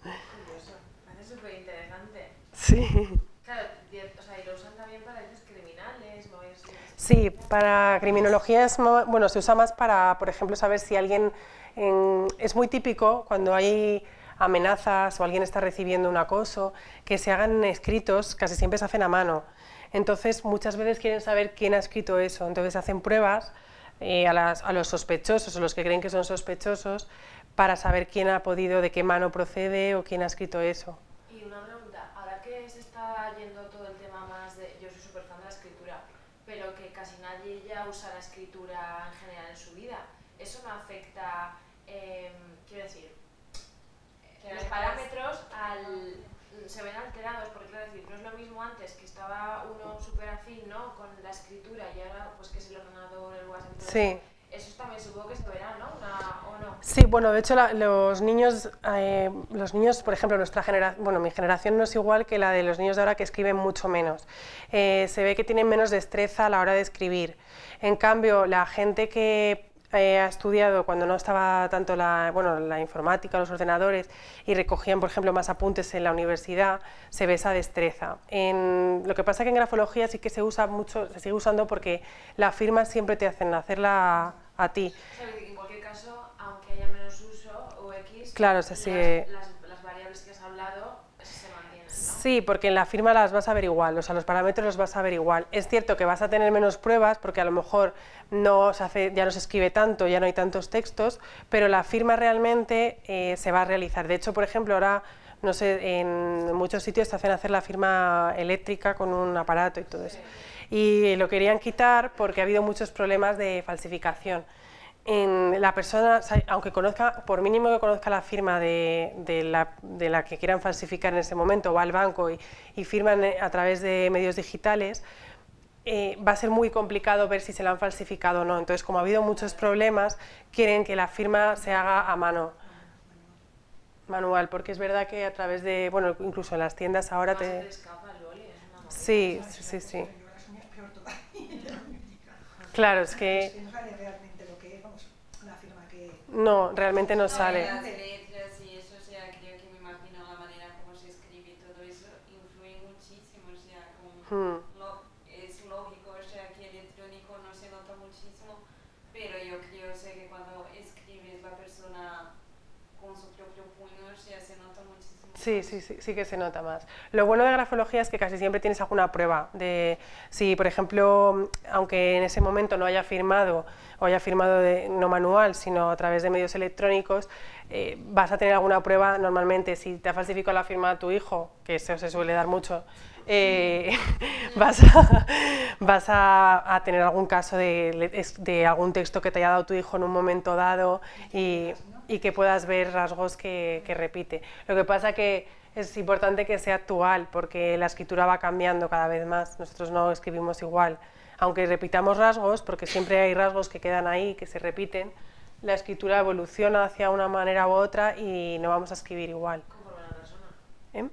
Curioso, parece súper interesante. Sí. Claro, o sea, y lo usan también para hechos criminales, ¿no? Sí, para criminología se usa más para, por ejemplo, saber si alguien... es muy típico cuando hay amenazas o alguien está recibiendo un acoso, que se hagan escritos, casi siempre se hacen a mano. Entonces, muchas veces quieren saber quién ha escrito eso, entonces hacen pruebas a los sospechosos o los que creen que son sospechosos para saber quién ha podido, de qué mano procede o quién ha escrito eso. Y una pregunta, ahora que se está yendo todo el tema más de... Yo soy súper fan de la escritura, pero que casi nadie ya usa la escritura en general en su vida, ¿eso no afecta, quiero decir, los parámetros se ven alterados? Porque claro, decir, no es lo mismo antes que estaba uno súper afín, ¿no?, con la escritura y ahora pues que es el ordenador, el WhatsApp, Sí. Sí, bueno, de hecho los niños, por ejemplo, nuestra generación, bueno, mi generación no es igual que la de los niños de ahora, que escriben mucho menos. Se ve que tienen menos destreza a la hora de escribir. En cambio, la gente que ha estudiado cuando no estaba tanto la informática, los ordenadores, y recogían, por ejemplo, más apuntes en la universidad, se ve esa destreza. Lo que pasa es que en grafología sí que se usa mucho, se sigue usando porque la firma siempre te hacen hacerla a ti. En cualquier caso, aunque haya menos uso o X, claro, se sigue. Las variables que has hablado se mantienen, ¿no? Sí, porque en la firma las vas a ver igual, o sea, los parámetros los vas a ver igual. Es cierto que vas a tener menos pruebas porque a lo mejor ya no se escribe tanto, ya no hay tantos textos, pero la firma realmente se va a realizar. De hecho, por ejemplo, ahora, no sé, en muchos sitios te hacen hacer la firma eléctrica con un aparato y todo eso. Y lo querían quitar porque ha habido muchos problemas de falsificación. La persona, aunque conozca, por mínimo que conozca la firma de la que quieran falsificar en ese momento, va al banco y firman a través de medios digitales, va a ser muy complicado ver si se la han falsificado o no. Entonces, como ha habido muchos problemas, quieren que la firma se haga a mano, manual, porque es verdad que a través de, bueno, incluso en las tiendas ahora te... Sí, sí, sí. Claro, es que... No, realmente no sale. Las letras y eso, o sea, creo que me imagino la manera como se escribe y todo eso influye muchísimo, o sea, como es lógico, o sea, que electrónico no se nota muchísimo, pero yo creo, o sea, que cuando escribes la persona con su propio puño, o sea, se nota muchísimo. Sí que se nota más. Lo bueno de grafología es que casi siempre tienes alguna prueba de si, por ejemplo, aunque en ese momento no haya firmado o haya firmado no manual, sino a través de medios electrónicos, vas a tener alguna prueba. Normalmente, si te ha falsificado la firma de tu hijo, que eso se suele dar mucho, vas a tener algún caso de algún texto que te haya dado tu hijo en un momento dado y que puedas ver rasgos que repite. Lo que pasa que es importante que sea actual, porque la escritura va cambiando cada vez más, nosotros no escribimos igual. Aunque repitamos rasgos, porque siempre hay rasgos que quedan ahí, que se repiten, la escritura evoluciona hacia una manera u otra y no vamos a escribir igual. Conforme a la persona.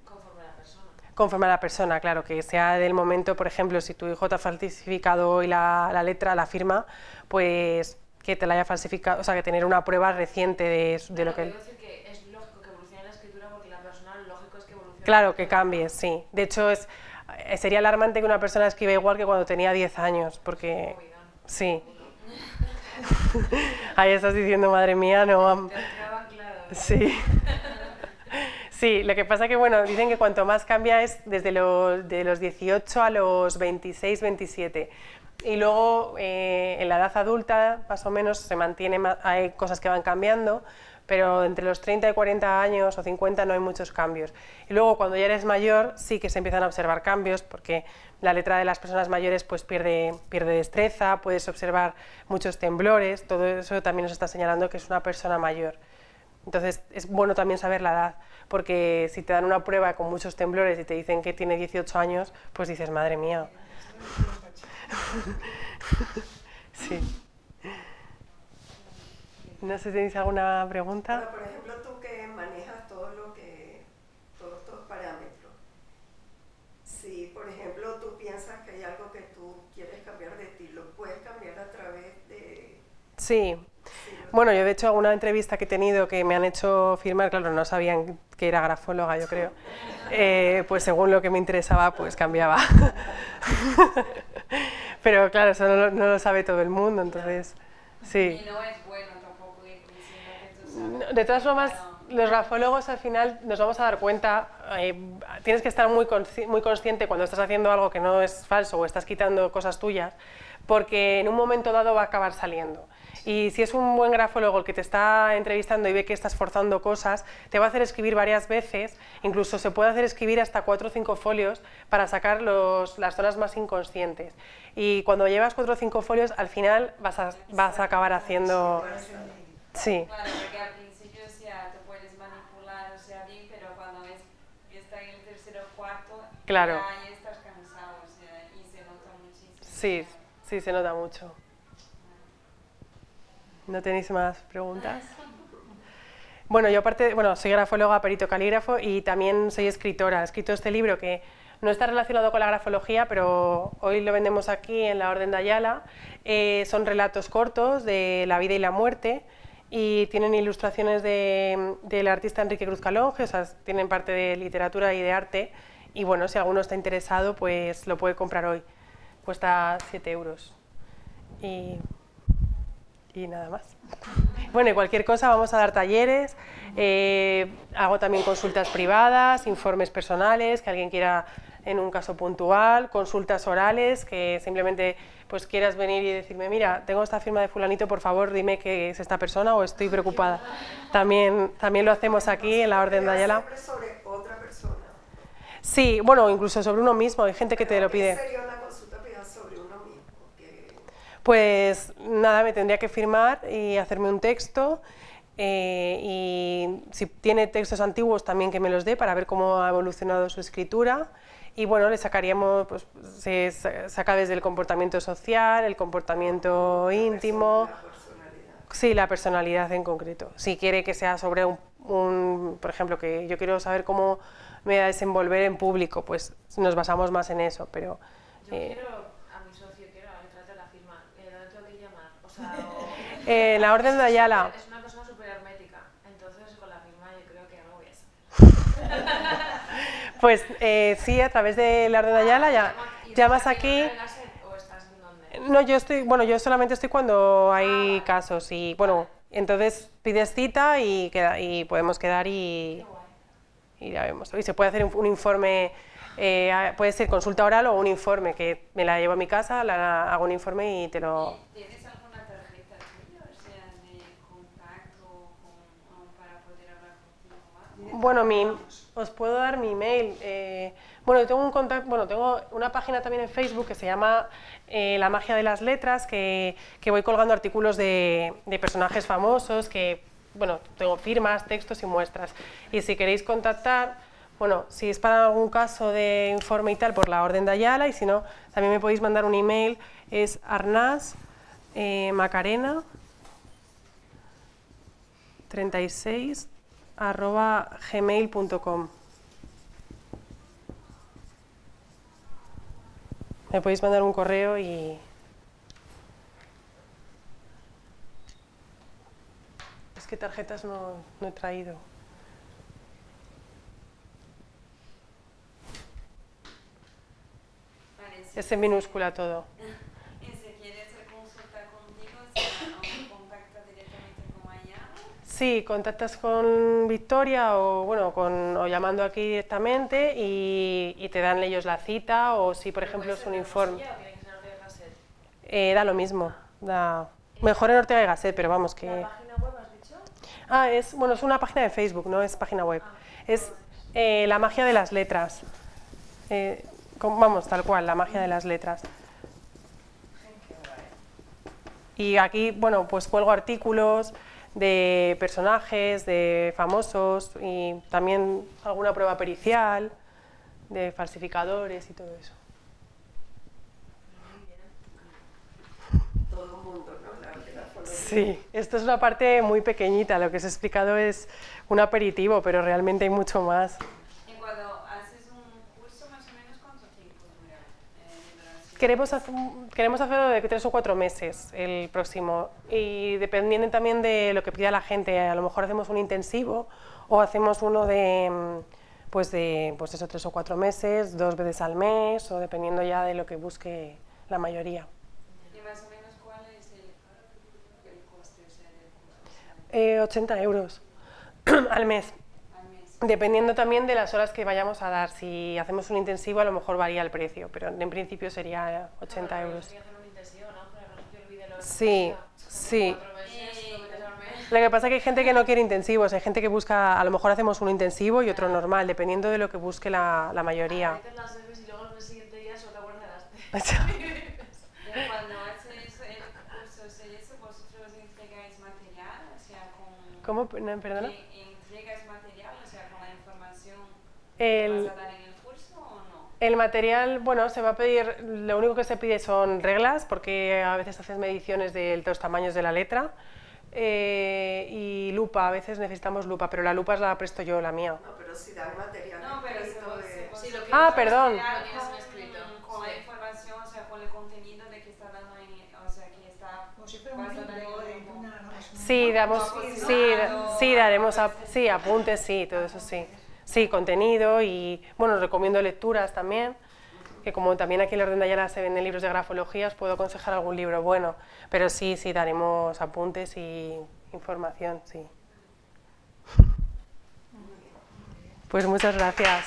Conforme a la persona. Conforme a la persona, claro, que sea del momento, por ejemplo, si tu hijo te ha falsificado hoy la letra, la firma, pues que te la haya falsificado, o sea, que tener una prueba reciente de lo que... Quiero decir que es lógico que evolucione la escritura porque la persona, lo lógico es que evolucione. Claro, que cambie, sí. De hecho, sería alarmante que una persona escriba igual que cuando tenía 10 años, porque... Sí. Ahí estás diciendo, madre mía, no... Sí. Sí, lo que pasa que, bueno, dicen que cuanto más cambia es de los 18 a los 26, 27. Y luego en la edad adulta, más o menos, se mantiene, hay cosas que van cambiando, pero entre los 30 y 40 años o 50 no hay muchos cambios. Y luego cuando ya eres mayor sí que se empiezan a observar cambios, porque la letra de las personas mayores pues pierde destreza, puedes observar muchos temblores, todo eso también nos está señalando que es una persona mayor. Entonces es bueno también saber la edad, porque si te dan una prueba con muchos temblores y te dicen que tiene 18 años, pues dices, madre mía. Sí. No sé si tenéis alguna pregunta. Bueno, por ejemplo, tú que manejas todos estos parámetros, si por ejemplo tú piensas que hay algo que tú quieres cambiar de ti, ¿lo puedes cambiar a través de...? Sí. Bueno, yo de hecho alguna entrevista que he tenido que me han hecho firmar, claro, no sabían que era grafóloga, yo creo, pues según lo que me interesaba, pues cambiaba. Pero claro, eso no lo sabe todo el mundo, entonces, sí. Y no es bueno tampoco que tú De todas formas, los grafólogos al final nos vamos a dar cuenta, tienes que estar muy consciente cuando estás haciendo algo que no es falso o estás quitando cosas tuyas, porque en un momento dado va a acabar saliendo. Y si es un buen grafólogo el que te está entrevistando y ve que estás forzando cosas, te va a hacer escribir varias veces, incluso se puede hacer escribir hasta 4 o 5 folios para sacar las zonas más inconscientes. Y cuando llevas 4 o 5 folios, al final vas a acabar haciendo... Sí. Claro, porque al principio, o sea, te puedes manipular, o sea, bien, pero cuando ves que está en el tercero o cuarto, claro, ya estás cansado, o sea, y se nota muchísimo. Sí, sí, se nota mucho. ¿No tenéis más preguntas? Bueno, yo aparte, bueno, soy grafóloga, perito calígrafo y también soy escritora. He escrito este libro que no está relacionado con la grafología, pero hoy lo vendemos aquí en la Orden de Ayala. Son relatos cortos de la vida y la muerte y tienen ilustraciones del artista Enrique Cruz Calonge, o sea, tienen parte de literatura y de arte. Y bueno, si alguno está interesado, pues lo puede comprar hoy. Cuesta 7 euros. Y nada más. Bueno, y cualquier cosa, vamos a dar talleres, hago también consultas privadas, informes personales, que alguien quiera en un caso puntual, consultas orales, que simplemente pues quieras venir y decirme, mira, tengo esta firma de fulanito, por favor, dime qué es esta persona o estoy preocupada. También lo hacemos aquí en la Orden de Ayala. ¿Siempre sobre otra persona? Sí, bueno, incluso sobre uno mismo, hay gente que te lo pide. ¿Qué sería una consulta privada sobre uno mismo? Pues nada, me tendría que firmar y hacerme un texto y si tiene textos antiguos también que me los dé para ver cómo ha evolucionado su escritura y bueno, le sacaríamos, pues se saca desde el comportamiento social, el comportamiento íntimo, sí, la personalidad en concreto. Si quiere que sea sobre por ejemplo, que yo quiero saber cómo me voy a desenvolver en público, pues nos basamos más en eso, pero... Yo quiero... la Orden de Ayala. Es una persona súper hermética, entonces con la firma yo creo que no lo voy a hacer. Pues sí, a través de la Orden de Ayala ya llamas aquí. ¿O estás en dónde? No, yo solamente estoy cuando hay casos y bueno, entonces pides cita y podemos quedar y ya vemos. Y se puede hacer un informe, puede ser consulta oral o un informe que me la llevo a mi casa, hago un informe y te lo... Bueno, os puedo dar mi email. Bueno, tengo una página también en Facebook que se llama La magia de las letras, que voy colgando artículos de personajes famosos, que, bueno, tengo firmas, textos y muestras. Y si queréis contactar, bueno, si es para algún caso de informe y tal, por la Orden de Ayala, y si no, también me podéis mandar un email, es arnaz36@gmail.com. Me podéis mandar un correo y... Es que tarjetas no he traído. Vale, sí. Es en minúscula todo. Y si quieres consulta contigo, contacta directamente con Ayala. Sí, contactas con Victoria o, bueno, o llamando aquí directamente y te dan ellos la cita o si, por ejemplo, es un informe. Da lo mismo. Mejor en Ortega y Gasset, pero vamos que... ¿La página web has dicho? Es una página de Facebook, no es página web. Es La magia de las letras. Vamos, tal cual, La magia de las letras. Y aquí, bueno, pues cuelgo artículos de personajes, de famosos y también alguna prueba pericial de falsificadores y todo eso. Todo el mundo, ¿no? La Sí, esto es una parte muy pequeñita, lo que os he explicado es un aperitivo, pero realmente hay mucho más. Y cuando haces un curso, más o menos, ¿cuánto tiempo dura? Queremos hacerlo de 3 o 4 meses el próximo y dependiendo también de lo que pida la gente, a lo mejor hacemos un intensivo o hacemos uno de eso, 3 o 4 meses, 2 veces al mes o dependiendo ya de lo que busque la mayoría. ¿Y más o menos cuál es el coste del curso? 80 euros al mes. Dependiendo también de las horas que vayamos a dar. Si hacemos un intensivo, a lo mejor varía el precio, pero en principio sería 80 euros. Sí, sí. Lo que pasa es que hay gente que no quiere intensivos, hay gente que busca, a lo mejor hacemos uno intensivo y otro normal, dependiendo de lo que busque la mayoría. A veces las debes y luego el siguiente día solo te acuerdas de Cuando haces el curso, ¿vosotros entregáis material? O sea, ¿Cómo? Perdona. ¿Entregas material? O sea, con la información El- que vas a dar en el curso o no? El material, bueno, se va a pedir, lo único que se pide son reglas, porque a veces haces mediciones de los tamaños de la letra, y lupa, a veces necesitamos lupa, pero la lupa la presto yo, la mía. No, pero si dan material No, pero escrito de... Sí, lo que Ah, dices, perdón. lo tienes en escrito. Con la Sí. información, o sea, con el contenido de que está dando, o sea, que está Como si fuera un basado en libro el grupo. Sí, damos, sí, daremos sí, apuntes, sí, todo eso sí. Sí, contenido y, bueno, recomiendo lecturas también, que como también aquí en el Orden de Ayala se venden libros de grafología, os puedo aconsejar algún libro bueno, pero sí, daremos apuntes y información, sí. Pues muchas gracias.